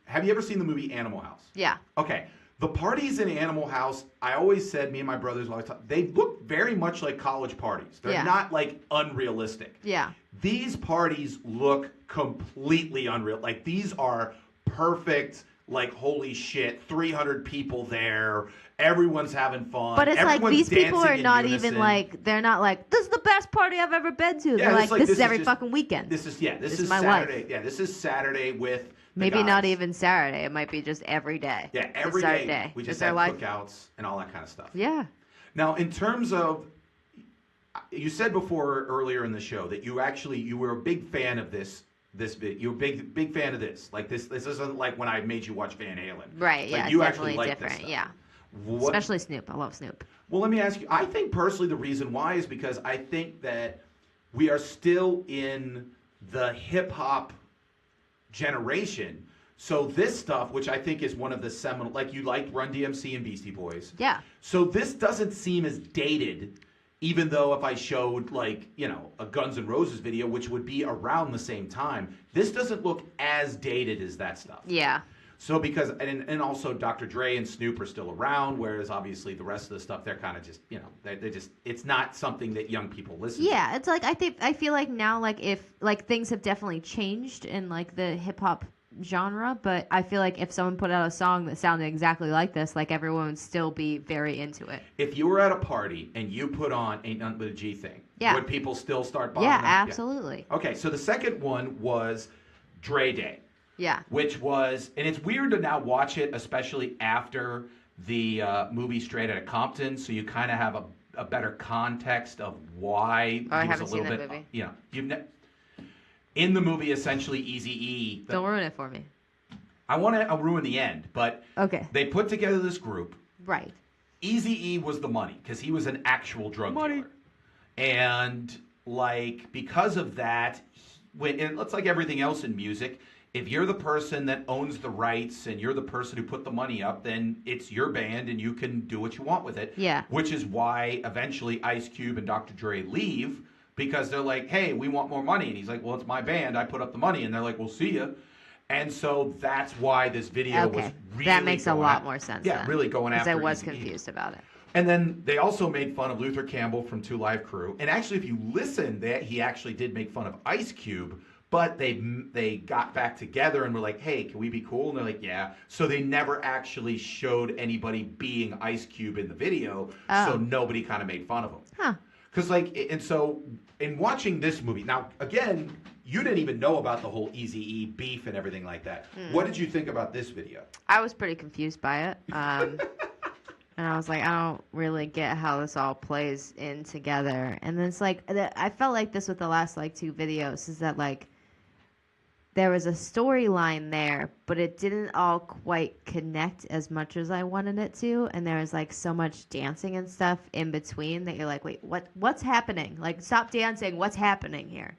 have you ever seen the movie Animal House? Yeah. Okay. The parties in Animal House, I always said, me and my brothers always talk, they look very much like college parties. They're Yeah. not, like, unrealistic. Yeah. These parties look completely unreal. Like, these are perfect, like, holy shit, 300 people there. Everyone's having fun. But it's like Everyone's these people dancing are in not unison. even like, they're not like, this is the best party I've ever been to. They're it's like, this is this every just- fucking weekend. This is This is is my life. Saturday. Yeah, this is Saturday with the Maybe not guys. even Saturday. It might be just every day. Yeah, It's every our day. We just It's our have life. cookouts and all that kind of stuff. Yeah. Now, in terms of, you said before earlier in the show that you were a big fan of this bit. You're a big fan of this. Like this isn't like when I made you watch Van Halen. Right. Like, Yeah. you It's actually definitely like this different. stuff. Yeah. What, Especially Snoop. I love Snoop. well, let me ask you. I think personally the reason why is because I think that we are still in the hip hop generation. So this stuff, which I think is one of the seminal, like you liked Run DMC and Beastie Boys. Yeah. So this doesn't seem as dated, even though if I showed like, a Guns N' Roses video, which would be around the same time, this doesn't look as dated as that stuff. Yeah. So because, and also Dr. Dre and Snoop are still around, whereas obviously the rest of the stuff, they're kind of just, they just, it's not something that young people listen to. Yeah. It's like, I feel like now, like if, like things have definitely changed in like the hip hop genre, but I feel like if someone put out a song that sounded exactly like this, like everyone would still be very into it. If you were at a party and you put on Ain't Nothing But a G Thing, Yeah. would people still start buying Yeah, them? absolutely. Okay, so the second one was Dre Day. Yeah. Which was, and it's weird to now watch it, especially after the movie Straight Outta Compton, so you kind of have a better context of why Oh, I he was haven't a little seen that bit, movie. in the movie, essentially, Eazy-E. Don't ruin it for me. I want to ruin the end, but Okay. they put together this group. Right. Eazy-E was the money because he was an actual drug dealer, and like because of that, and it's like everything else in music. If you're the person that owns the rights and you're the person who put the money up, then it's your band and you can do what you want with it. Yeah. Which is why eventually Ice Cube and Dr. Dre leave because they're like, hey, we want more money. And he's like, well, it's my band. I put up the money. And they're like, we'll see ya. And so that's why this video was Okay. really That makes a going lot more sense. Yeah, then, really going after I was Eazy-E. confused about it. And then they also made fun of Luther Campbell from Two Live Crew. And actually, if you listen, he actually did make fun of Ice Cube, but they got back together and were like, hey, can we be cool? And they're like, yeah. So they never actually showed anybody being Ice Cube in the video, so nobody kind of made fun of him. Huh. Because, and so in watching this movie, now, again, you didn't even know about the whole Eazy-E beef and everything like that. What did you think about this video? I was pretty confused by it. And I was like, I don't really get how this all plays in together. And then it's like, I felt like this with the last like two videos is that like there was a storyline there, but it didn't all quite connect as much as I wanted it to. And there was like so much dancing and stuff in between that you're like, wait, what's happening? Like, stop dancing. What's happening here?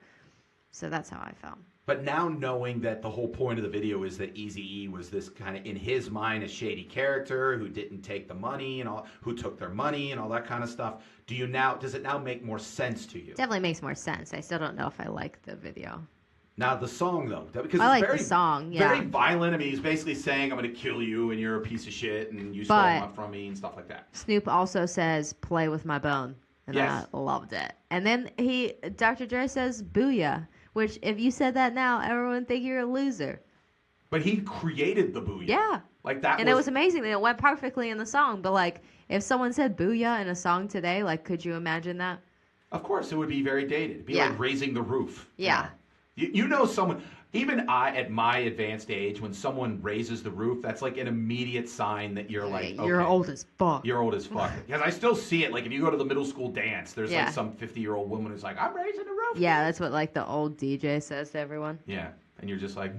So that's how I felt. But now knowing that the whole point of the video is that Eazy-E was this kind of, in his mind, a shady character who didn't take the money and all, who took their money and all that kind of stuff, does it now make more sense to you? Definitely makes more sense. I still don't know if I like the video. Now the song though, because I like it's very, the song, yeah. very violent. I mean, he's basically saying, "I'm going to kill you, and you're a piece of shit, and you stole them from me, and stuff like that." Snoop also says, "Play with my bone," and Yes. I loved it. And then Dr. Dre says, "Booyah," which if you said that now, everyone would think you're a loser. But he created the booyah. Yeah. Like that. And it was amazing. It went perfectly in the song. But like, if someone said "Booyah" in a song today, like, could you imagine that? Of course, it would be very dated. It'd be Yeah. like raising the roof. Yeah. You know someone, even I, at my advanced age, when someone raises the roof, that's like an immediate sign that you're like, okay, You're old as fuck. You're old as fuck. Because I still see it. Like, if you go to the middle school dance, there's Yeah. like some 50-year-old woman who's like, I'm raising the roof. Yeah, that's what like the old DJ says to everyone. Yeah. And you're just like,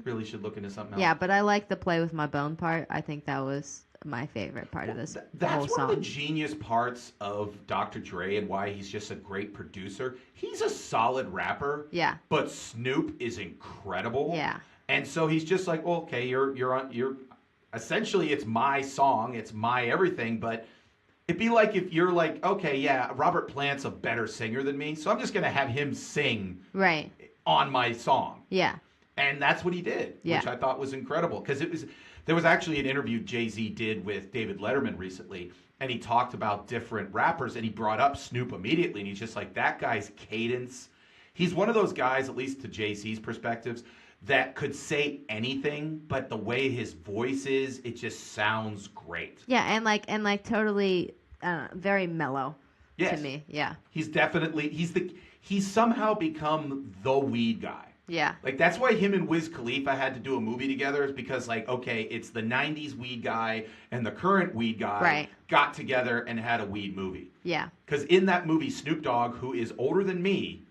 really should look into something else. Yeah, but I like the "play with my bone" part. I think that was my favorite part of this whole That's one song. of the genius parts of Dr. Dre and why he's just a great producer. He's a solid rapper. Yeah. But Snoop is incredible. Yeah. And so he's just like, well, okay, you're essentially it's my song, it's my everything, but it'd be like if you're like, okay, yeah, Robert Plant's a better singer than me, so I'm just gonna have him sing Right. on my song. Yeah. And that's what he did, Yeah. which I thought was incredible. Because there was actually an interview Jay-Z did with David Letterman recently, and he talked about different rappers, and he brought up Snoop immediately, and he's just like, that guy's cadence. He's one of those guys, at least to Jay-Z's perspectives, that could say anything, but the way his voice is, it just sounds great. Yeah, and like totally very mellow Yes. to me. Yeah. He's definitely, he's somehow become the weed guy. Yeah. Like, that's why him and Wiz Khalifa had to do a movie together, is because, like, okay, it's the 90s weed guy and the current weed guy Right. got together and had a weed movie. Yeah. Because in that movie, Snoop Dogg, who is older than me,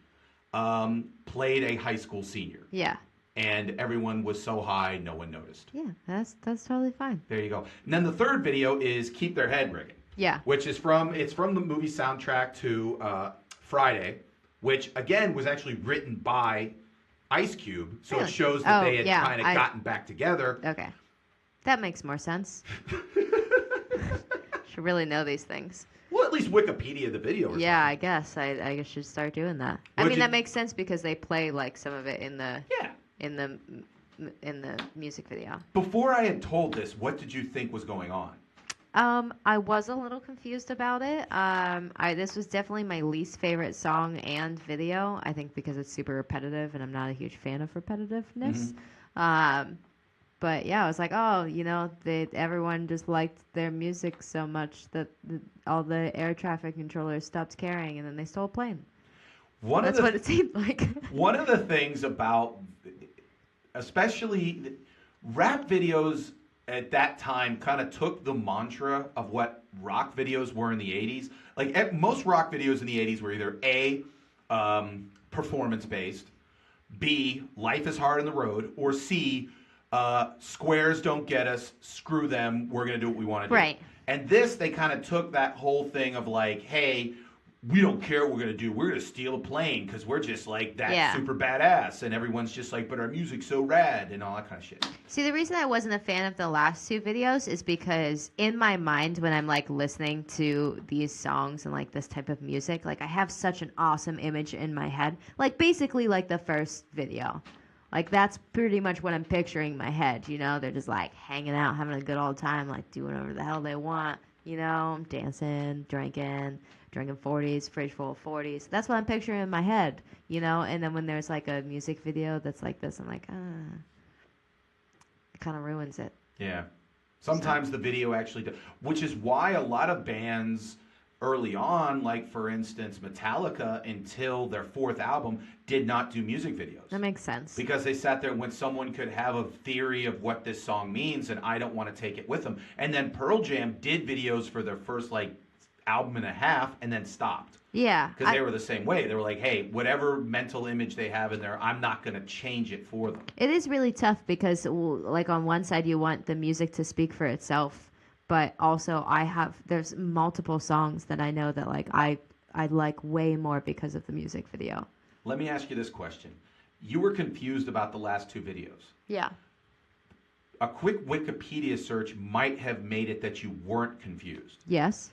played a high school senior. Yeah. And everyone was so high, no one noticed. Yeah. That's totally fine. There you go. And then the third video is Keep Their Head Rigging. Yeah. Which is from the movie soundtrack to Friday, which, again, was actually written by Ice Cube, so Really? it shows that Oh, they had yeah, kind of gotten back together. Okay. That makes more sense. Should really know these things. Well, at least Wikipedia the video. Or Yeah, I guess I should start doing that. I Would mean, you- that makes sense because they play like some of it in the something. Yeah. in the music video. Before I had told this, what did you think was going on? I was a little confused about it. This was definitely my least favorite song and video. I think because it's super repetitive, and I'm not a huge fan of repetitiveness. But yeah, I was like, oh, everyone just liked their music so much that all the air traffic controllers stopped caring, and then they stole a plane. That's what it seemed like. One of the things about, especially rap videos at that time, kind of took the mantra of what rock videos were in the 80s. Like, most rock videos in the 80s were either A, performance-based, B, life is hard on the road, or C, squares don't get us, screw them, we're going to do what we want to do. Right. And this, they kind of took that whole thing of like, hey, we don't care what we're going to do. We're going to steal a plane because we're just like that super badass. And everyone's just like, but our music's so rad and all that kind of shit. See, the reason I wasn't a fan of the last two videos is because in my mind, when I'm like listening to these songs and like this type of music, like I have such an awesome image in my head. Like basically like the first video. Like that's pretty much what I'm picturing in my head. They're just like hanging out, having a good old time, like doing whatever the hell they want. Dancing, drinking 40s, fridge full of 40s. That's what I'm picturing in my head, And then when there's like a music video that's like this, I'm like, it kind of ruins it. Yeah. Sometimes the video actually does, which is why a lot of bands early on, like for instance Metallica, until their fourth album, did not do music videos. That makes sense. Because they sat there when someone could have a theory of what this song means, and I don't want to take it with them. And then Pearl Jam did videos for their first album and a half, and then stopped. Yeah. Because they were the same way. They were like, hey, whatever mental image they have in there, I'm not going to change it for them. It is really tough because, like, on one side you want the music to speak for itself, but also there's multiple songs that I know that, like, I like way more because of the music video. Let me ask you this question. You were confused about the last two videos. Yeah. A quick Wikipedia search might have made it that you weren't confused. Yes.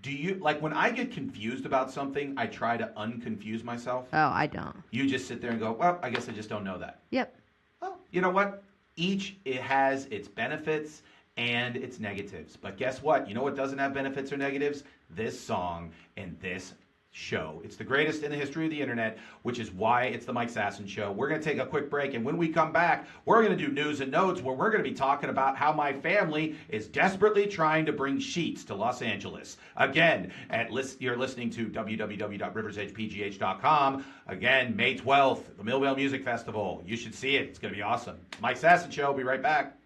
Do you, like, when I get confused about something, I try to unconfuse myself? Oh, I don't. You just sit there and go, well, I guess I just don't know that. Yep. Well, you know what? It has its benefits and its negatives. But guess what? You know what doesn't have benefits or negatives? This song and this show. It's the greatest in the history of the internet, which is why it's the Mike Sasson Show. We're going to take a quick break, and when we come back, we're going to do news and notes where we're going to be talking about how my family is desperately trying to bring sheets to Los Angeles. Again, you're listening to www.riversedgepgh.com. Again, May 12th, the Millvale Music Festival. You should see it. It's going to be awesome. Mike Sasson Show. Be right back.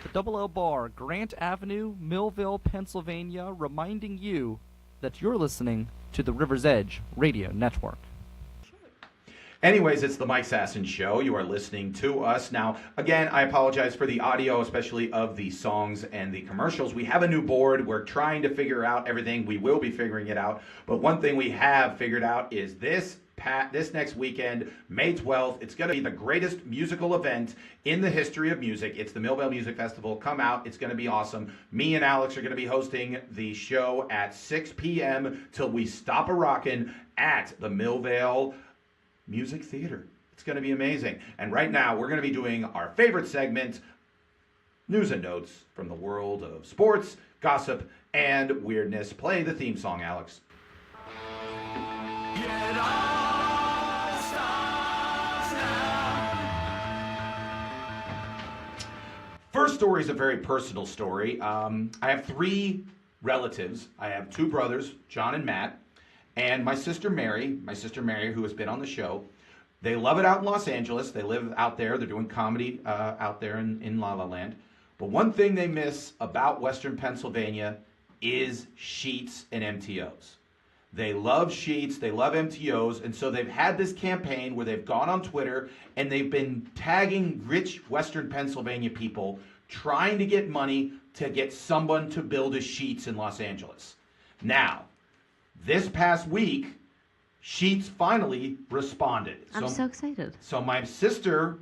The Double L Bar, Grant Avenue, Millvale, Pennsylvania, reminding you that you're listening to the River's Edge Radio Network. Anyways, it's the Mike Sasson Show. You are listening to us. Now, again, I apologize for the audio, especially of the songs and the commercials. We have a new board. We're trying to figure out everything. We will be figuring it out. But one thing we have figured out is this next weekend, May 12th, it's going to be the greatest musical event in the history of music. It's the Millvale Music Festival. Come out. It's going to be awesome. Me and Alex are going to be hosting the show at 6 p.m. till we stop a-rockin' at the Millvale Music Theater. It's going to be amazing. And right now, we're going to be doing our favorite segment, news and notes from the world of sports, gossip, and weirdness. Play the theme song, Alex. It all starts now. First story is a very personal story. I have 3 relatives. I have 2 brothers, John and Matt, and my sister Mary, who has been on the show. They love it out in Los Angeles. They live out there. They're doing comedy out there in La La Land. But one thing they miss about Western Pennsylvania is Sheetz and MTOs. They love Sheetz, they love MTOs, and so they've had this campaign where they've gone on Twitter and they've been tagging rich Western Pennsylvania people trying to get money to get someone to build a Sheetz in Los Angeles. Now, this past week, Sheetz finally responded. I'm so excited. So my sister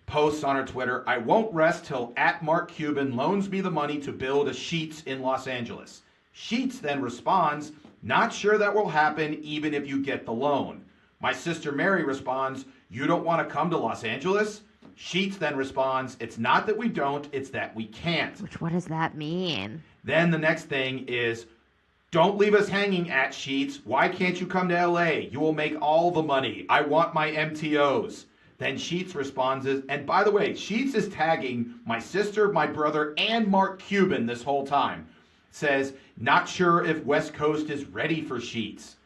posts on her Twitter, "I won't rest till @Mark Cuban loans me the money to build a Sheetz in Los Angeles." Sheetz then responds, "Not sure that will happen even if you get the loan." My sister Mary responds, "You don't want to come to Los Angeles?" Sheetz then responds, "It's not that we don't, it's that we can't." What does that mean? Then the next thing is, "Don't leave us hanging @Sheetz. Why can't you come to LA? You will make all the money. I want my MTOs." Then Sheetz responds, and by the way, Sheetz is tagging my sister, my brother, and Mark Cuban this whole time. Says, "Not sure if West Coast is ready for Sheetz."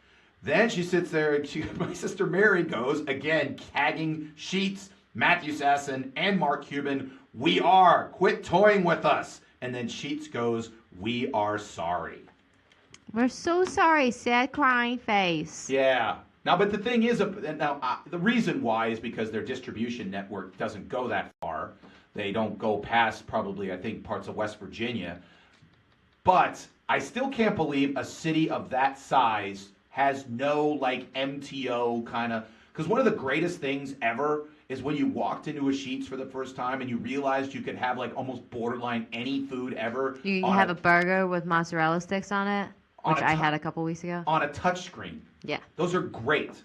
Then she sits there and my sister Mary goes, again, tagging Sheetz, Matthew Sasson, and Mark Cuban, "We are. Quit toying with us." And then Sheetz goes, "We are sorry." We're so sorry, sad crying face. Yeah. Now, but the thing is, the reason why is because their distribution network doesn't go that far. They don't go past probably, I think, parts of West Virginia. But I still can't believe a city of that size has no, like, MTO kind of... Because one of the greatest things ever is when you walked into a Sheetz for the first time and you realized you could have, like, almost borderline any food ever. You have a burger with mozzarella sticks on it, which I had a couple weeks ago. On a touchscreen. Yeah. Those are great.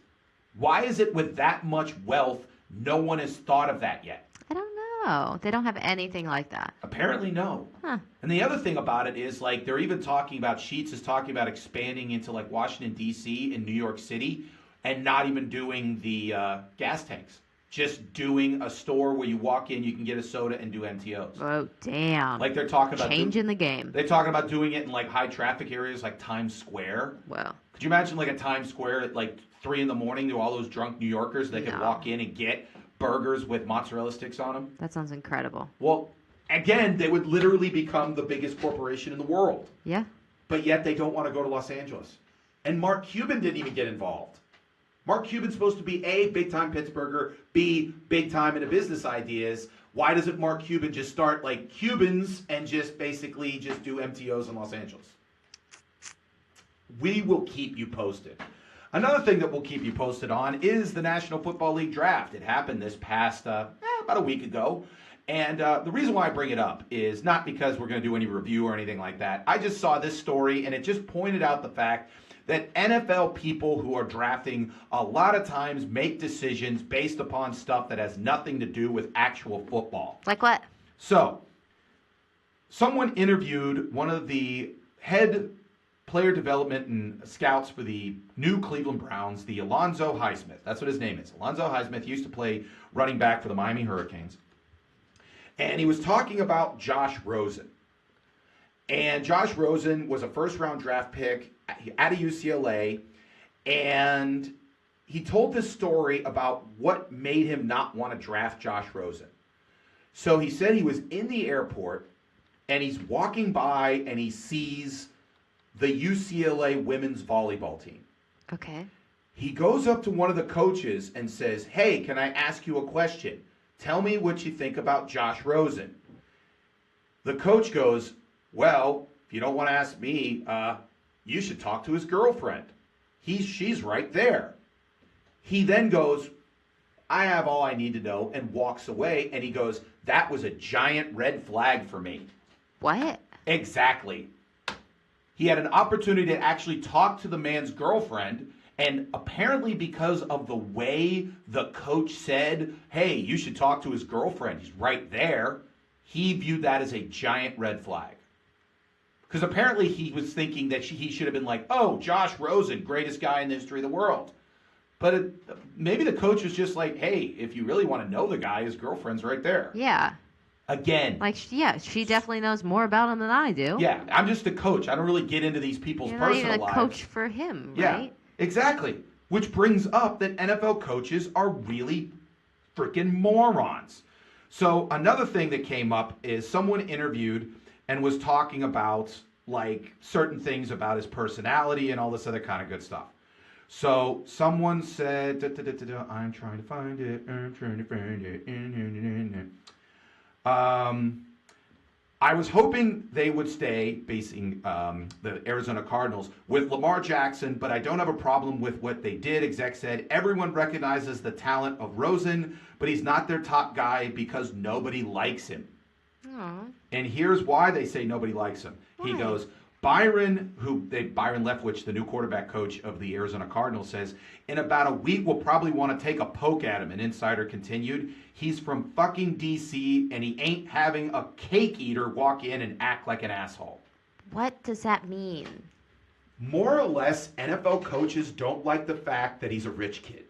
Why is it with that much wealth, no one has thought of that yet? I don't know. They don't have anything like that. Apparently, no. Huh. And the other thing about it is, like, they're even talking about, Sheetz is talking about expanding into, like, Washington, D.C. and New York City and not even doing the gas tanks. Just doing a store where you walk in, you can get a soda and do MTOs. Oh, damn. Like, they're talking about... Changing the game. They're talking about doing it in, like, high traffic areas like Times Square. Well. Could you imagine, like, a Times Square at, like, 3 in the morning to all those drunk New Yorkers? They could walk in and get burgers with mozzarella sticks on them. That sounds incredible. Well, again, they would literally become the biggest corporation in the world. Yeah. But yet they don't want to go to Los Angeles. And Mark Cuban didn't even get involved. Mark Cuban's supposed to be A, big-time Pittsburgher, B, big-time into business ideas. Why doesn't Mark Cuban just start like Cubans and just basically just do MTOs in Los Angeles? We will keep you posted. Another thing that we'll keep you posted on is the National Football League draft. It happened this past, about a week ago. And the reason why I bring it up is not because we're going to do any review or anything like that. I just saw this story, and it just pointed out the fact that NFL people who are drafting a lot of times make decisions based upon stuff that has nothing to do with actual football. Like what? So, someone interviewed one of the head player development and scouts for the new Cleveland Browns, the Alonzo Highsmith. That's what his name is. Alonzo Highsmith used to play running back for the Miami Hurricanes. And he was talking about Josh Rosen. And Josh Rosen was a first-round draft pick out of UCLA. And he told this story about what made him not want to draft Josh Rosen. So he said he was in the airport, and he's walking by, and he sees the UCLA women's volleyball team. Okay. He goes up to one of the coaches and says, "Hey, can I ask you a question? Tell me what you think about Josh Rosen." The coach goes, "Well, if you don't want to ask me, you should talk to his girlfriend. She's right there." He then goes, "I have all I need to know," and walks away. And he goes, "That was a giant red flag for me." What? Exactly. He had an opportunity to actually talk to the man's girlfriend, and apparently because of the way the coach said, "Hey, you should talk to his girlfriend, he's right there," he viewed that as a giant red flag. Because apparently he was thinking that he should have been like, "Oh, Josh Rosen, greatest guy in the history of the world." But maybe the coach was just like, "Hey, if you really want to know the guy, his girlfriend's right there." Yeah. Again. Like, yeah, she definitely knows more about him than I do. Yeah, I'm just a coach. I don't really get into these people's You're personal not even a lives. coach for him, Yeah, right? exactly. Which brings up that NFL coaches are really freaking morons. So another thing that came up is someone interviewed and was talking about like certain things about his personality and all this other kind of good stuff. So someone said, "I'm trying to find it. I'm trying to find it." I was hoping they would stay, basing the Arizona Cardinals, with Lamar Jackson, but I don't have a problem with what they did. Exec said, "Everyone recognizes the talent of Rosen, but he's not their top guy because nobody likes him." Aw. And here's why they say nobody likes him. He Why? goes, Byron Leftwich, the new quarterback coach of the Arizona Cardinals, says, "In about a week, we'll probably want to take a poke at him." An insider continued, "He's from fucking D.C., and he ain't having a cake eater walk in and act like an asshole." What does that mean? More or less, NFL coaches don't like the fact that he's a rich kid.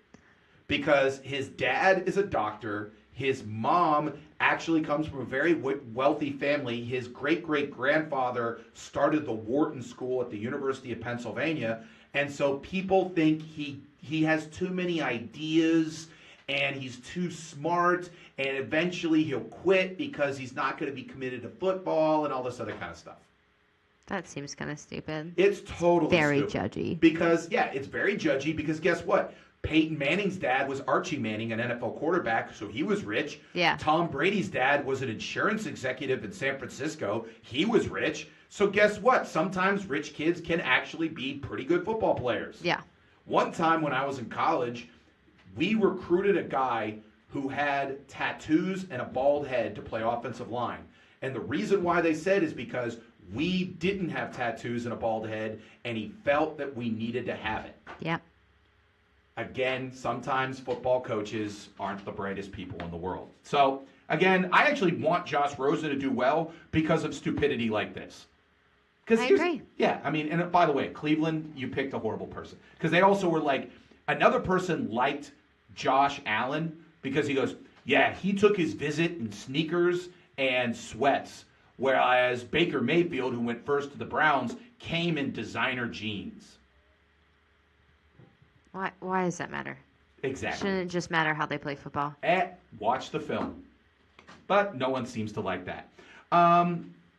Because his dad is a doctor. His mom actually comes from a very wealthy family. His great-great-grandfather started the Wharton School at the University of Pennsylvania. And so people think he has too many ideas and he's too smart, and eventually he'll quit because he's not going to be committed to football and all this other kind of stuff. That seems kind of stupid. It's totally Very stupid. judgy. Because, yeah, it's very judgy because guess what? Peyton Manning's dad was Archie Manning, an NFL quarterback, so he was rich. Yeah. Tom Brady's dad was an insurance executive in San Francisco. He was rich. So guess what? Sometimes rich kids can actually be pretty good football players. Yeah. One time when I was in college, we recruited a guy who had tattoos and a bald head to play offensive line. And the reason why they said is because we didn't have tattoos and a bald head, and he felt that we needed to have it. Yep. Again, sometimes football coaches aren't the brightest people in the world. So, again, I actually want Josh Rosen to do well because of stupidity like this. I agree. Yeah, I mean, and by the way, Cleveland, you picked a horrible person. Because they also were like, another person liked Josh Allen because he goes, yeah, he took his visit in sneakers and sweats, whereas Baker Mayfield, who went first to the Browns, came in designer jeans. Why does that matter? Exactly. Shouldn't it just matter how they play football? Watch the film. But no one seems to like that.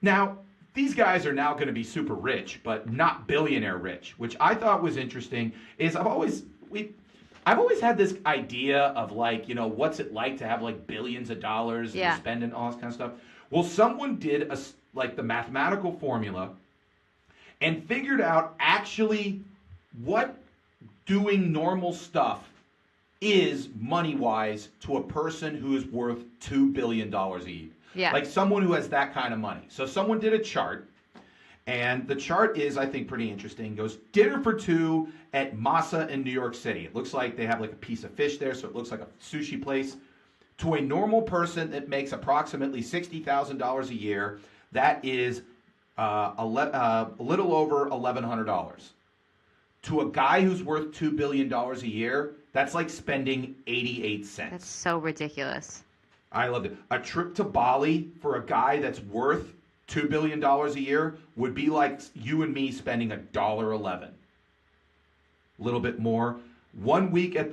Now, these guys are now going to be super rich, but not billionaire rich, which I thought was interesting. Is I've always had this idea of like, you know, what's it like to have like billions of dollars and spend and all this kind of stuff. Well, someone did the mathematical formula and figured out actually what doing normal stuff is money-wise to a person who is worth $2 billion a year. Yeah. Like someone who has that kind of money. So someone did a chart, and the chart is, I think, pretty interesting. It goes, dinner for two at Masa in New York City. It looks like they have like a piece of fish there, so it looks like a sushi place. To a normal person that makes approximately $60,000 a year, that is a little over $1,100. To a guy who's worth $2 billion a year, that's like spending 88 cents. That's so ridiculous. I love it. A trip to Bali for a guy that's worth $2 billion a year would be like you and me spending $1.11. A little bit more. 1 week at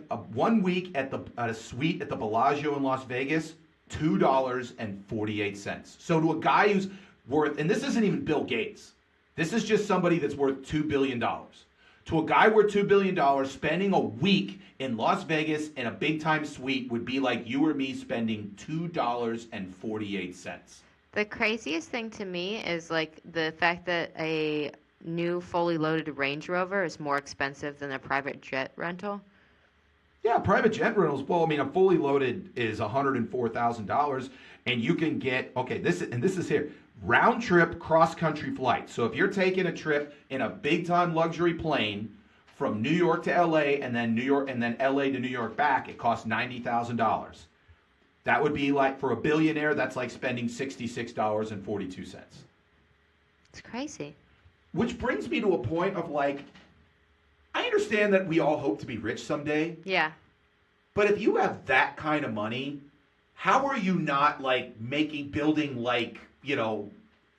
a suite at the Bellagio in Las Vegas, $2.48. So to a guy who's worth, and this isn't even Bill Gates. This is just somebody that's worth $2 billion. To a guy worth $2 billion, spending a week in Las Vegas in a big-time suite would be like you or me spending $2.48. The craziest thing to me is like the fact that a new fully loaded Range Rover is more expensive than a private jet rental. Yeah, private jet rentals. Well, I mean, a fully loaded is $104,000, and you can get this is here round trip cross country flight. So if you're taking a trip in a big time luxury plane from New York to LA and then LA to New York back, it costs $90,000. That would be like, for a billionaire, that's like spending $66.42. It's crazy. Which brings me to a point of like, I understand that we all hope to be rich someday. Yeah. But if you have that kind of money, how are you not like building like,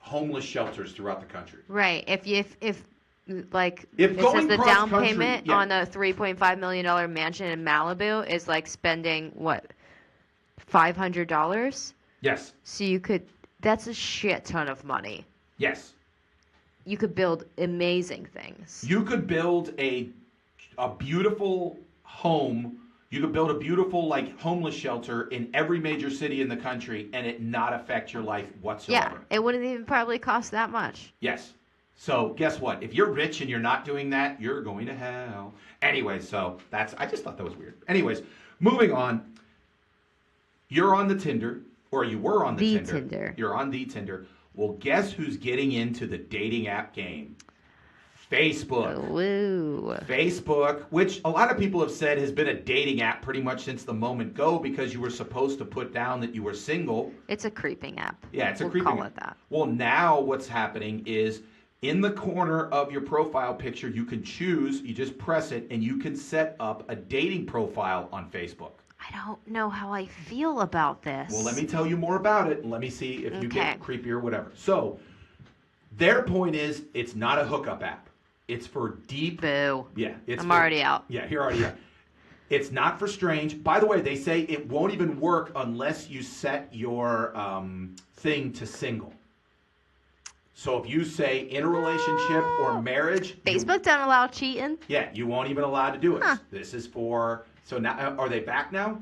homeless shelters throughout the country? Right. If If this going is the cross down country, payment yeah. on a $3.5 million mansion in Malibu is like spending what, $500? Yes. So that's a shit ton of money. Yes. You could build amazing things. You could build a beautiful home. You could build a beautiful like homeless shelter in every major city in the country and it not affect your life whatsoever. Yeah, it wouldn't even probably cost that much. Yes. So guess what? If you're rich and you're not doing that, you're going to hell. Anyway, so I just thought that was weird. Anyways, moving on. You're on the Tinder, or you were on the Tinder. You're on the Tinder. Well, guess who's getting into the dating app game? Facebook. Woo. Facebook, which a lot of people have said has been a dating app pretty much since the moment go because you were supposed to put down that you were single. It's a creeping app. Yeah, it's a we'll creeping call app. It that. Well, now what's happening is in the corner of your profile picture, you can choose, you just press it, and you can set up a dating profile on Facebook. I don't know how I feel about this. Well, let me tell you more about it, and let me see if you get creepy or whatever. So, their point is, it's not a hookup app. It's for deep... Boo. Yeah. I'm already out. Yeah, you're already out. It's not for strange. By the way, they say it won't even work unless you set your thing to single. So if you say in a relationship or marriage... Facebook don't allow cheating? Yeah, you won't even allow to do it. Huh. This is for... So now, are they back now?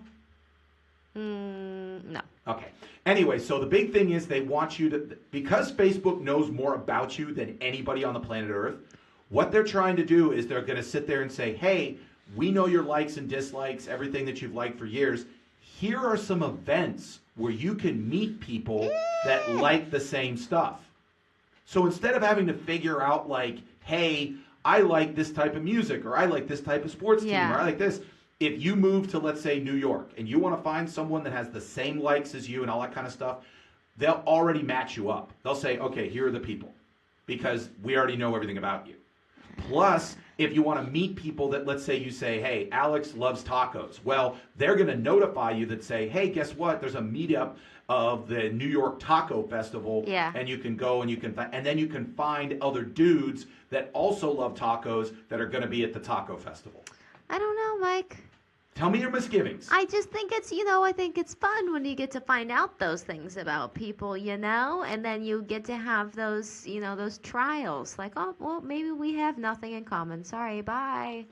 No. Okay. Anyway, so the big thing is they want you to... Because Facebook knows more about you than anybody on the planet Earth, what they're trying to do is they're going to sit there and say, hey, we know your likes and dislikes, everything that you've liked for years. Here are some events where you can meet people that like the same stuff. So instead of having to figure out like, hey, I like this type of music, or I like this type of sports team, or I like this. If you move to, let's say, New York, and you want to find someone that has the same likes as you and all that kind of stuff, they'll already match you up. They'll say, okay, here are the people, because we already know everything about you. Plus, if you want to meet people that, let's say you say, hey, Alex loves tacos. Well, they're going to notify you that say, hey, guess what? There's a meetup of the New York Taco Festival. Yeah. And you can go and and then you can find other dudes that also love tacos that are going to be at the taco festival. I don't know, Mike. Tell me your misgivings. I just think it's, I think it's fun when you get to find out those things about people, and then you get to have those, those trials. Like, oh, well, maybe we have nothing in common. Sorry, bye.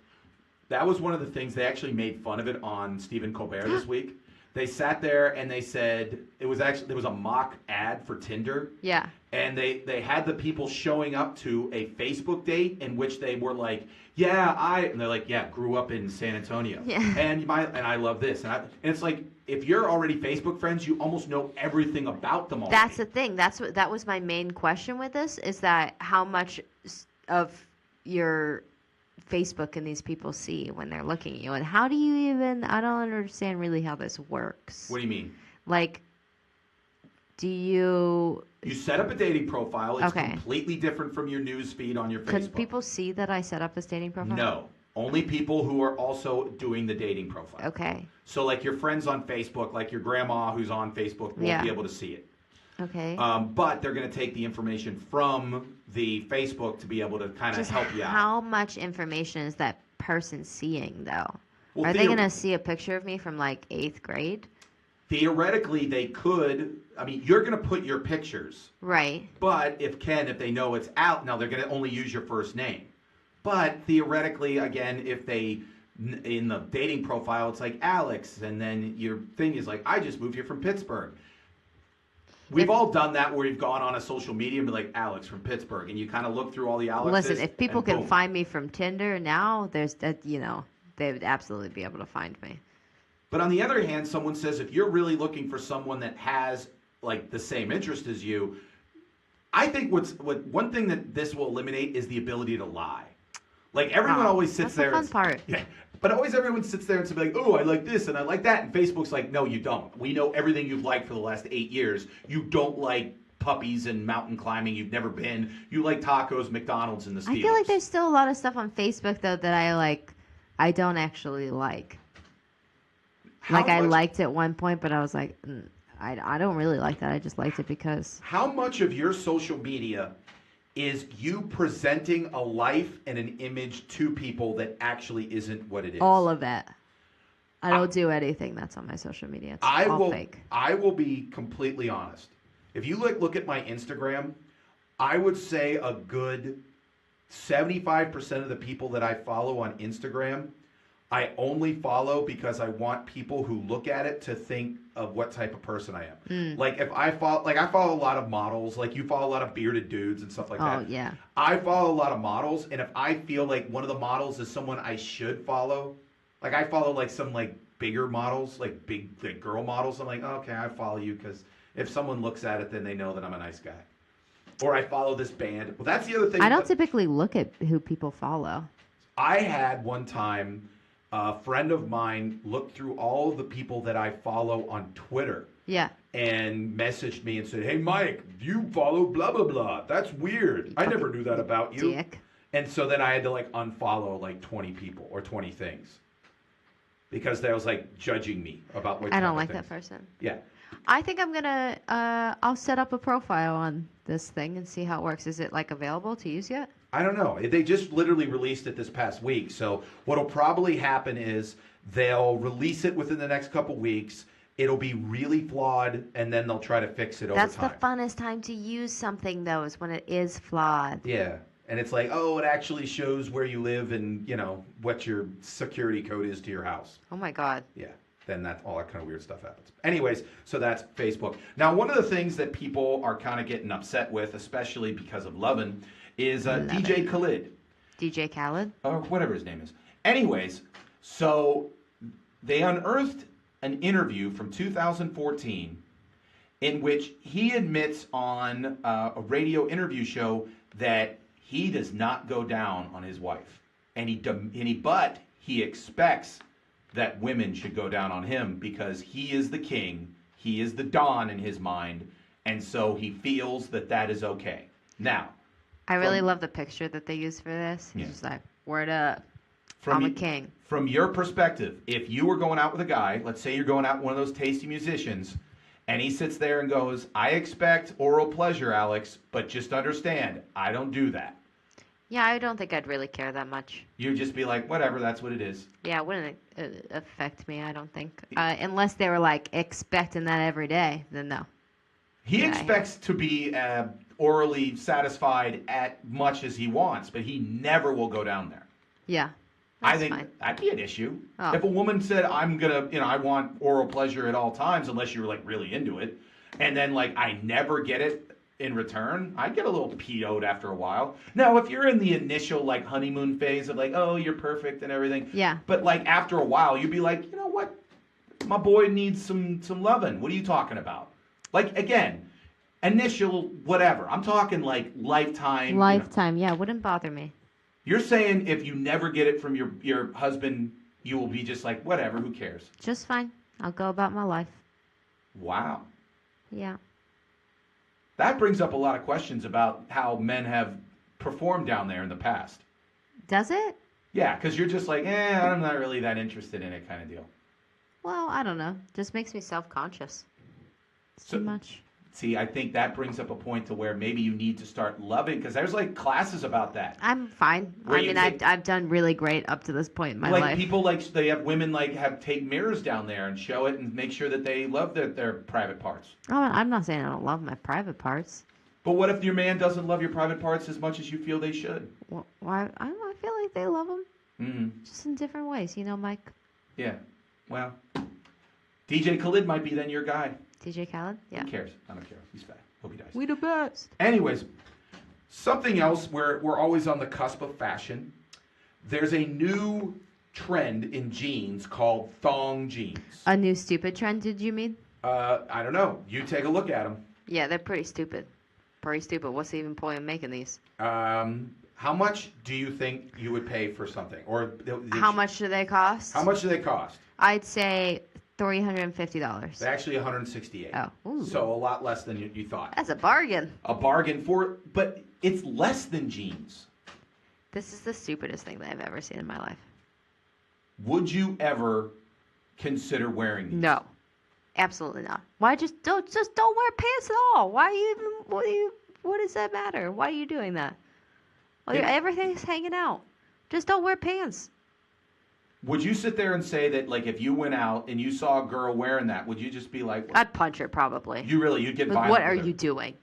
That was one of the things, they actually made fun of it on Stephen Colbert this week. They sat there and they said, there was a mock ad for Tinder. Yeah. And they had the people showing up to a Facebook date in which they were like, and they're like, grew up in San Antonio. Yeah. And I love this. And it's like, if you're already Facebook friends, you almost know everything about them already. That's the thing. That was my main question with this, is that how much of your Facebook and these people see when they're looking at you, and how do you even, I don't understand really how this works. What do you mean? Like, do you set up a dating profile. It's completely different from your news feed on your Facebook. Can people see that I set up this dating profile? No. Only people who are also doing the dating profile. Okay. So like your friends on Facebook, like your grandma who's on Facebook won't be able to see it. Okay. But they're going to take the information from the Facebook to be able to kind of help you out. How much information is that person seeing, though? Well, are they going to see a picture of me from like 8th grade? Theoretically, they could. I mean, you're going to put your pictures. Right. But if they know it's out, now they're going to only use your first name. But theoretically, again, if they in the dating profile, it's like Alex, and then your thing is like, I just moved here from Pittsburgh. We've all done that where you've gone on a social media and be like, Alex from Pittsburgh, and you kind of look through all the Alexes. Listen, if people and can boom. find me from Tinder now, there's that, they would absolutely be able to find me. But on the other hand, someone says if you're really looking for someone that has like the same interest as you, I think one thing that this will eliminate is the ability to lie. Like everyone always sits that's there. the fun part. Yeah, but always everyone sits there and says like, "Oh, I like this and I like that," and Facebook's like, "No, you don't. We know everything you've liked for the last 8 years. You don't like puppies and mountain climbing. You've never been. You like tacos, McDonald's, and the Steelers." I feel like there's still a lot of stuff on Facebook though that I don't actually like. I liked at one point, but I was like, I don't really like that. I just liked it because. How much of your social media is you presenting a life and an image to people that actually isn't what it is? All of it. I don't do anything that's on my social media. It's all fake. I will be completely honest. If you look at my Instagram, I would say a good 75% of the people that I follow on Instagram, I only follow because I want people who look at it to think of what type of person I am. Like if I follow a lot of models, like you follow a lot of bearded dudes and stuff like that. Oh, yeah. I follow a lot of models, and if I feel like one of the models is someone I should follow, like I follow like some like bigger models, like big like girl models, I'm like, oh, okay, I follow you because if someone looks at it, then they know that I'm a nice guy. Or I follow this band. Well, that's the other thing. I don't typically look at who people follow. I had one time a friend of mine looked through all of the people that I follow on Twitter. Yeah. And messaged me and said, "Hey, Mike, you follow blah, blah, blah. That's weird. I never knew that about you." Dick. And so then I had to like unfollow like 20 people or 20 things. Because they was like judging me about what I don't like that person. Yeah. I think I'm gonna I'll set up a profile on this thing and see how it works. Is it like available to use yet? I don't know. They just literally released it this past week. So what'll probably happen is they'll release it within the next couple weeks. It'll be really flawed, and then they'll try to fix it over time. That's the funnest time to use something, though, is when it is flawed. Yeah. And it's like, oh, it actually shows where you live and, what your security code is to your house. Oh, my God. Yeah. Then all that kind of weird stuff happens. Anyways, so that's Facebook. Now, one of the things that people are kind of getting upset with, especially because of Lovin', is DJ Khaled. DJ Khaled? Or whatever his name is. Anyways, so they unearthed an interview from 2014 in which he admits on a radio interview show that he does not go down on his wife. But he expects that women should go down on him because he is the king, he is the Don in his mind, and so he feels that is okay. Now, I really love the picture that they use for this. He's just like, word up, I'm a king. From your perspective, if you were going out with a guy, let's say you're going out with one of those tasty musicians, and he sits there and goes, "I expect oral pleasure, Alex, but just understand, I don't do that." Yeah, I don't think I'd really care that much. You'd just be like, whatever, that's what it is. Yeah, it wouldn't affect me, I don't think. Unless they were like expecting that every day, then no. He expects to be orally satisfied at much as he wants, but he never will go down there. Yeah. I think fine. that'd be an issue. Oh. If a woman said, I want oral pleasure at all times, unless you were like really into it, and then like I never get it in return, I'd get a little PO'd after a while. Now, if you're in the initial like honeymoon phase of like, oh, you're perfect and everything. Yeah. But like after a while, you'd be like, you know what? My boy needs some loving. What are you talking about? Like again, initial whatever. I'm talking like lifetime. Lifetime, yeah, wouldn't bother me. You're saying if you never get it from your husband, you will be just like, whatever, who cares? Just fine. I'll go about my life. Wow. Yeah. That brings up a lot of questions about how men have performed down there in the past. Does it? Yeah, because you're just like, I'm not really that interested in it kind of deal. Well, I don't know. Just makes me self-conscious. It's too much. See, I think that brings up a point to where maybe you need to start loving, because there's like classes about that. I'm fine. I've done really great up to this point in my life. Like people they have women take mirrors down there and show it and make sure that they love their private parts. Oh, I'm not saying I don't love my private parts. But what if your man doesn't love your private parts as much as you feel they should? Well, why? I feel like they love them, Mm-hmm. just in different ways. You know, Mike. Yeah. Well, DJ Khalid might be then your guy. DJ Khaled. Yeah. Who cares? I don't care. He's fat. Hope he dies. We the best. Anyways, something else where we're always on the cusp of fashion. There's a new trend in jeans called thong jeans. A new stupid trend? Did you mean? I don't know. You take a look at them. Yeah, they're pretty stupid. Pretty stupid. What's the even point of making these? How much do you think you would pay for something? Or How much do they cost? How much do they cost? I'd say $350. They're actually $168. Oh, ooh. So a lot less than you thought. That's a bargain. A bargain but it's less than jeans. This is the stupidest thing that I've ever seen in my life. Would you ever consider wearing these? No, absolutely not. Why just don't wear pants at all? Why what does that matter? Why are you doing that? Well, everything's hanging out. Just don't wear pants. Would you sit there and say that, like, if you went out and you saw a girl wearing that, would you just be like, I'd punch her probably. you'd get Like, violent what are with her? you doing?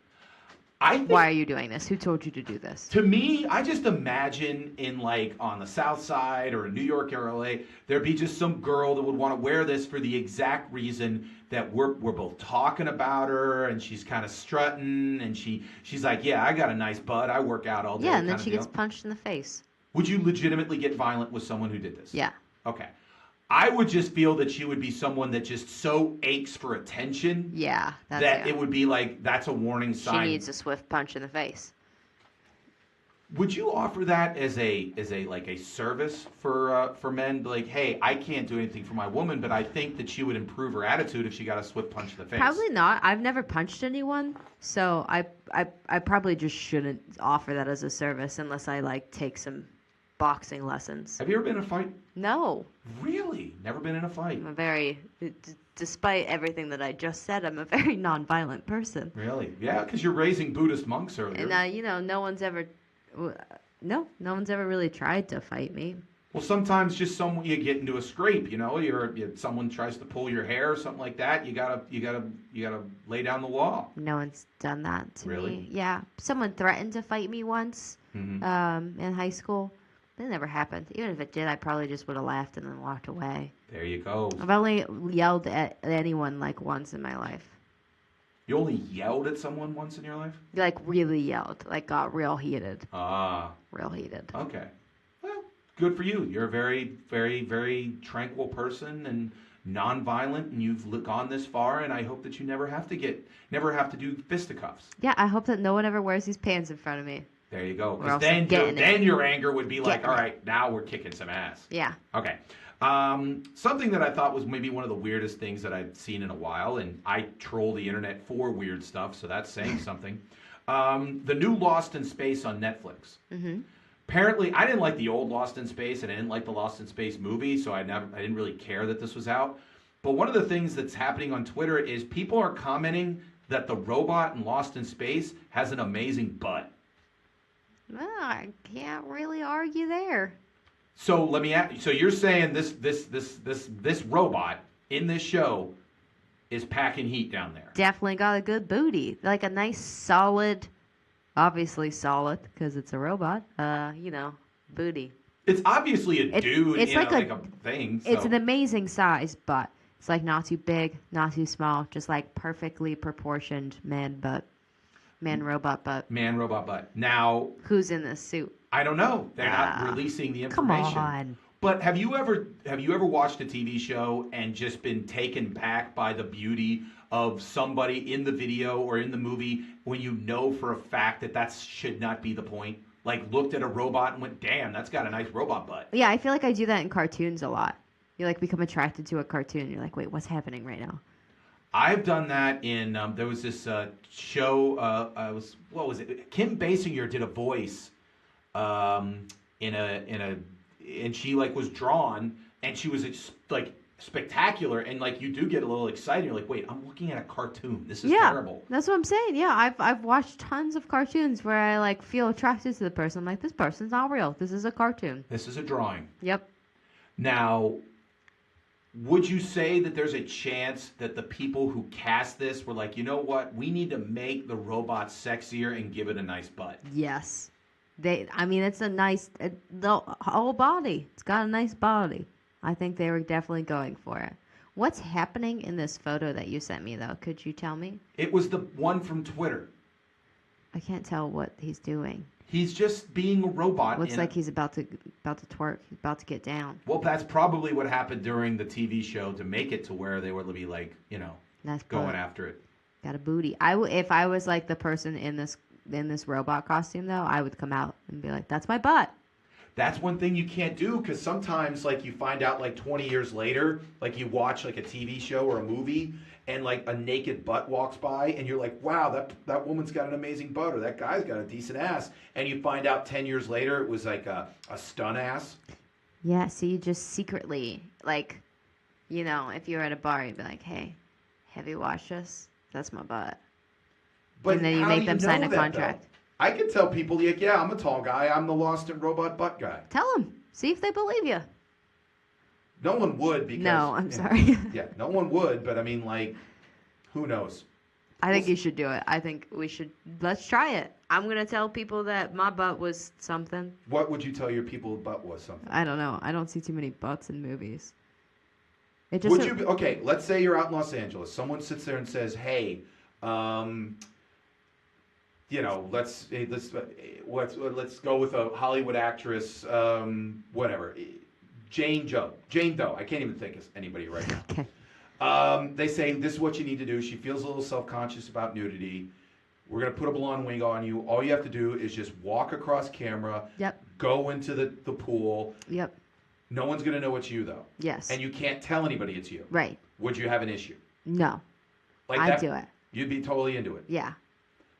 I think, Why are you doing this? Who told you to do this? to me, I just imagine in, like, on the South Side or in New York or LA, there'd be just some girl that would want to wear this for the exact reason that we're both talking about her, and she's kind of strutting, and she's like, yeah, I got a nice butt, I work out all day. Yeah, and then kinda she deal. gets punched in the face. Would you legitimately get violent with someone who did this? Yeah. Okay. I would just feel that she would be someone that just so aches for attention Yeah. that it would be like, that's a warning She sign. needs a swift punch in the face. Would you offer that as a like a service for men? Like, hey, I can't do anything for my woman, but I think that she would improve her attitude if she got a swift punch in the face. Probably not. I've never punched anyone, so I probably just shouldn't offer that as a service unless I like take some boxing lessons. Have you ever been in a fight? No, Really? Never been in a fight? I'm a very, despite everything that I just said, I'm a very nonviolent person. Really? Yeah, because you're raising Buddhist monks earlier. And no one's ever really tried to fight me. Well, sometimes just you get into a scrape, someone tries to pull your hair or something like that. You gotta lay down the law. No one's done that to Really? me. Yeah, someone threatened to fight me once, Mm-hmm. in high school. That never happened. Even if it did, I probably just would have laughed and then walked away. There you go. I've only yelled at anyone like once in my life. You only yelled at someone once in your life? Like really yelled. Like got real heated. Ah, Real heated. okay. Well, good for you. You're a very, very, very tranquil person and nonviolent, and you've gone this far, and I hope that you never have to do fisticuffs. Yeah, I hope that no one ever wears these pants in front of me. There you go. Or Because else I'm getting then it. your anger would be like, Getting all it. right, now we're kicking some ass. Yeah. Okay. Something that I thought was maybe one of the weirdest things that I'd seen in a while, and I troll the internet for weird stuff, so that's saying something. The new Lost in Space on Netflix. Mm-hmm. Apparently, I didn't like the old Lost in Space, and I didn't like the Lost in Space movie, so I didn't really care that this was out. But one of the things that's happening on Twitter is people are commenting that the robot in Lost in Space has an amazing butt. Well, I can't really argue there. So let me ask. So you're saying this robot in this show is packing heat down there? Definitely got a good booty. Like a nice solid, obviously solid because it's a robot, booty. It's obviously a dude. It's like a thing. So. It's an amazing size butt. It's like not too big, not too small, just like perfectly proportioned man butt. Man robot butt. Man robot butt. Now, Who's in this suit? I don't know. They're not Ah, releasing the Come information. on. But have you ever watched a TV show and just been taken back by the beauty of somebody in the video or in the movie when you know for a fact that should not be the point? Like looked at a robot and went, "Damn, that's got a nice robot butt." Yeah, I feel like I do that in cartoons a lot. You like become attracted to a cartoon. You're like, wait, what's happening right now? I've done that in there was this show. What was it? Kim Basinger did a voice and she like was drawn and she was like spectacular and like you do get a little excited. You're like, wait, I'm looking at a cartoon. This is terrible. That's what I'm saying. Yeah, I've watched tons of cartoons where I like feel attracted to the person. I'm like, this person's not real. This is a cartoon. This is a drawing. Yep. Now, Would you say that there's a chance that the people who cast this were like, you know what, we need to make the robot sexier and give it a nice butt? Yes. It's a nice, the whole body. It's got a nice body. I think they were definitely going for it. What's happening in this photo that you sent me, though? Could you tell me? It was the one from Twitter. I can't tell what he's doing. He's just being a robot. Looks like he's about to twerk. He's about to get down. Well, that's probably what happened during the TV show to make it to where they would be like, Nice going butt. after it. Got a booty. If I was like the person in this robot costume, though, I would come out and be like, "That's my butt." That's one thing you can't do, because sometimes, like, you find out, like, 20 years later, like, you watch, like, a TV show or a movie, and, like, a naked butt walks by, and you're like, wow, that woman's got an amazing butt, or that guy's got a decent ass. And you find out 10 years later it was, like, a stun ass. Yeah, so you just secretly, like, if you were at a bar, you'd be like, "Hey, have you watched this? That's my butt." But And then you how make do them sign a know that, contract. though? I could tell people, like, yeah, I'm a tall guy. I'm the lost in robot butt guy. Tell them. See if they believe you. No one would because... No, I'm sorry. Yeah, no one would, but I mean, like, who knows? I think you should do it. I think we should. Let's try it. I'm going to tell people that my butt was something. What would you tell your people butt was something? I don't know. I don't see too many butts in movies. It just Would you be, okay, let's say you're out in Los Angeles. Someone sits there and says, hey, let's go with a Hollywood actress, whatever, Jane Doe. I can't even think of anybody right now. Okay. They say, this is what you need to do. She feels a little self-conscious about nudity. We're going to put a blonde wig on you. All you have to do is just walk across camera. Yep. Go into the pool. Yep. No one's going to know it's you, though. Yes. And you can't tell anybody it's you. Right. Would you have an issue? No. Like I'd that, do it. You'd be totally into it. Yeah.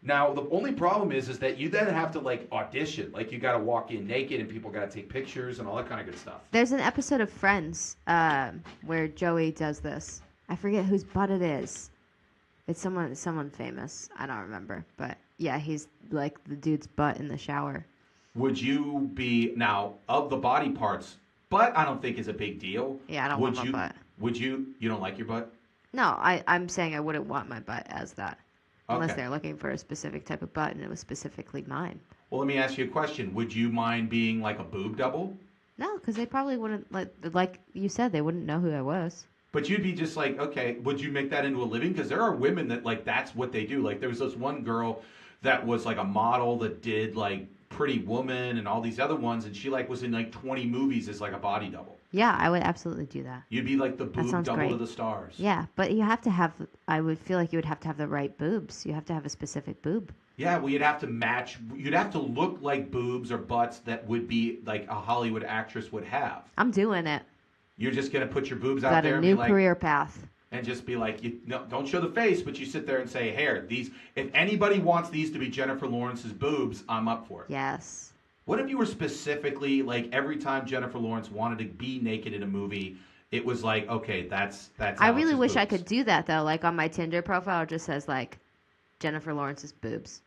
Now, the only problem is that you then have to, like, audition. Like, you got to walk in naked and people got to take pictures and all that kind of good stuff. There's an episode of Friends where Joey does this. I forget whose butt it is. It's someone famous. I don't remember. But, yeah, he's, like, the dude's butt in the shower. Would you be, now, of the body parts, butt I don't think is a big deal. Yeah, I don't want my butt. Would you don't like your butt? No, I'm saying I wouldn't want my butt as that. Unless Okay. they're looking for a specific type of butt and it was specifically mine. Well, let me ask you a question. Would you mind being like a boob double? No, because they probably wouldn't, like you said, they wouldn't know who I was. But you'd be just like, okay, would you make that into a living? Because there are women that, like, that's what they do. Like, there was this one girl that was, like, a model that did, like, Pretty Woman and all these other ones, and she, like, was in, like, 20 movies as, like, a body double. Yeah, I would absolutely do that. You'd be, like, the boob double great. to the stars. Yeah, but you have to have, I would feel like you would have to have the right boobs. You have to have a specific boob. Yeah, well, you'd have to match, you'd have to look like boobs or butts that would be, like, a Hollywood actress would have. I'm doing it. You're just going to put your boobs out Got there a and new be like... career path. And just be like, don't show the face, but you sit there and say, hey, if anybody wants these to be Jennifer Lawrence's boobs, I'm up for it. Yes. What if you were specifically, like, every time Jennifer Lawrence wanted to be naked in a movie, it was like, okay, that's I really Alex's wish I boobs. could do that, though. Like, on my Tinder profile, it just says, like, Jennifer Lawrence's boobs.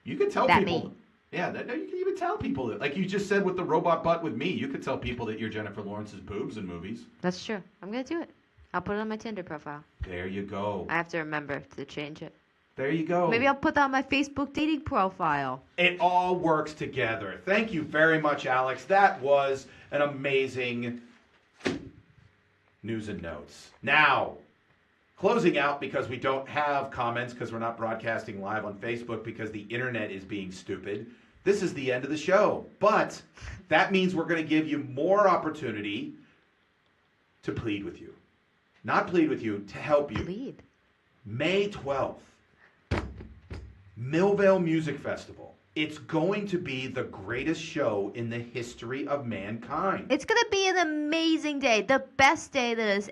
You could tell That people. me. Yeah, no, you can even tell people that. Like you just said with the robot butt with me, you could tell people that you're Jennifer Lawrence's boobs in movies. That's true. I'm going to do it. I'll put it on my Tinder profile. There you go. I have to remember to change it. There you go. Maybe I'll put that on my Facebook dating profile. It all works together. Thank you very much, Alex. That was an amazing news and notes. Now, closing out because we don't have comments because we're not broadcasting live on Facebook because the internet is being stupid. This is the end of the show. But that means we're going to give you more opportunity to plead with you. Not plead with you, to help you. Plead. May 12th. Millvale Music Festival. It's going to be the greatest show in the history of mankind. It's going to be an amazing day. The best day that has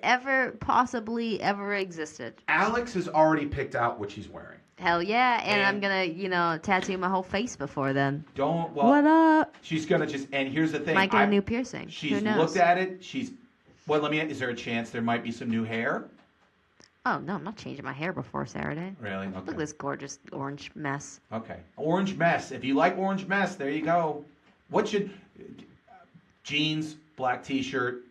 possibly ever existed. Alex has already picked out what she's wearing. Hell yeah. And I'm And- going to, tattoo my whole face before then. What up? She's going to just, and here's the thing. Might get a new piercing. She's Who knows? looked at it. Is there a chance there might be some new hair? Oh, no, I'm not changing my hair before Saturday. Really? Look at this gorgeous orange mess. Okay. Orange mess. If you like orange mess, there you go. Jeans, black t-shirt,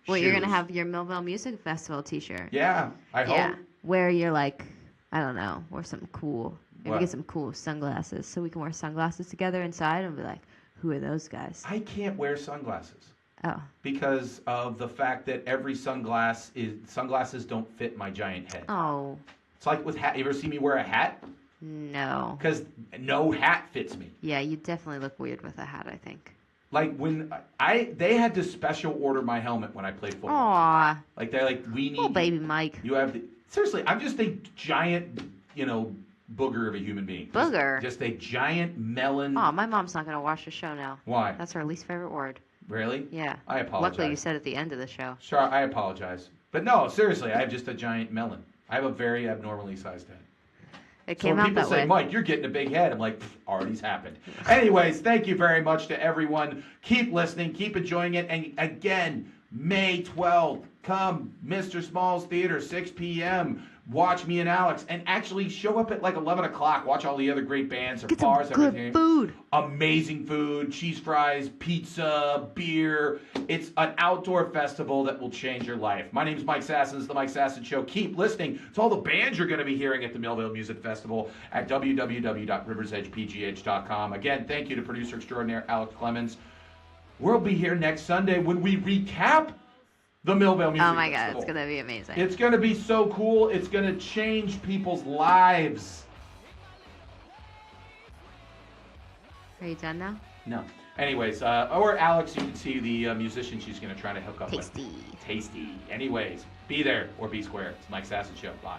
Well, you're gonna shoes. have your Millvale Music Festival T-shirt. Yeah, I hope. Yeah, where you're like, I don't know, wear something cool. Maybe What? get some cool sunglasses so we can wear sunglasses together inside and be like, who are those guys? I can't wear sunglasses Oh, because of the fact that every sunglasses don't fit my giant head. oh, It's like with hat. You ever see me wear a hat? no. Because no hat fits me. Yeah, you definitely look weird with a hat, I think. Like when they had to special order my helmet when I played football. Aw, Like they're like, we need. little baby Mike. You have seriously. I'm just a giant, booger of a human being. Booger? Just a giant melon. Oh, my mom's not gonna watch the show now. Why? That's her least favorite word. Really? Yeah. I apologize. Luckily, you said at the end of the show. Sure, I apologize. But no, seriously, I have just a giant melon. I have a very abnormally sized head. It So came when out people that say, way. Mike, you're getting a big head, I'm like, already's happened. Anyways, thank you very much to everyone. Keep listening, keep enjoying it. And again, May 12th, come, Mr. Small's Theater, 6 p.m. Watch me and Alex. And actually show up at like 11 o'clock. Watch all the other great bands, Get some bars, good everything. food. Amazing food, cheese fries, pizza, beer. It's an outdoor festival that will change your life. My name's Mike Sasson. This is the Mike Sasson Show. Keep listening to all the bands you're going to be hearing at the Millvale Music Festival at www.riversedgepgh.com. Again, thank you to producer extraordinaire Alex Clemens. We'll be here next Sunday when we recap the Millvale Music Festival. Oh my God, it's gonna be amazing. It's going to be so cool. It's going to change people's lives. Are you done now? No. Anyways, or Alex, you can see the musician she's going to try to hook up Tasty. with. Tasty. Anyways, be there or be square. It's Mike Sasson Show. Bye.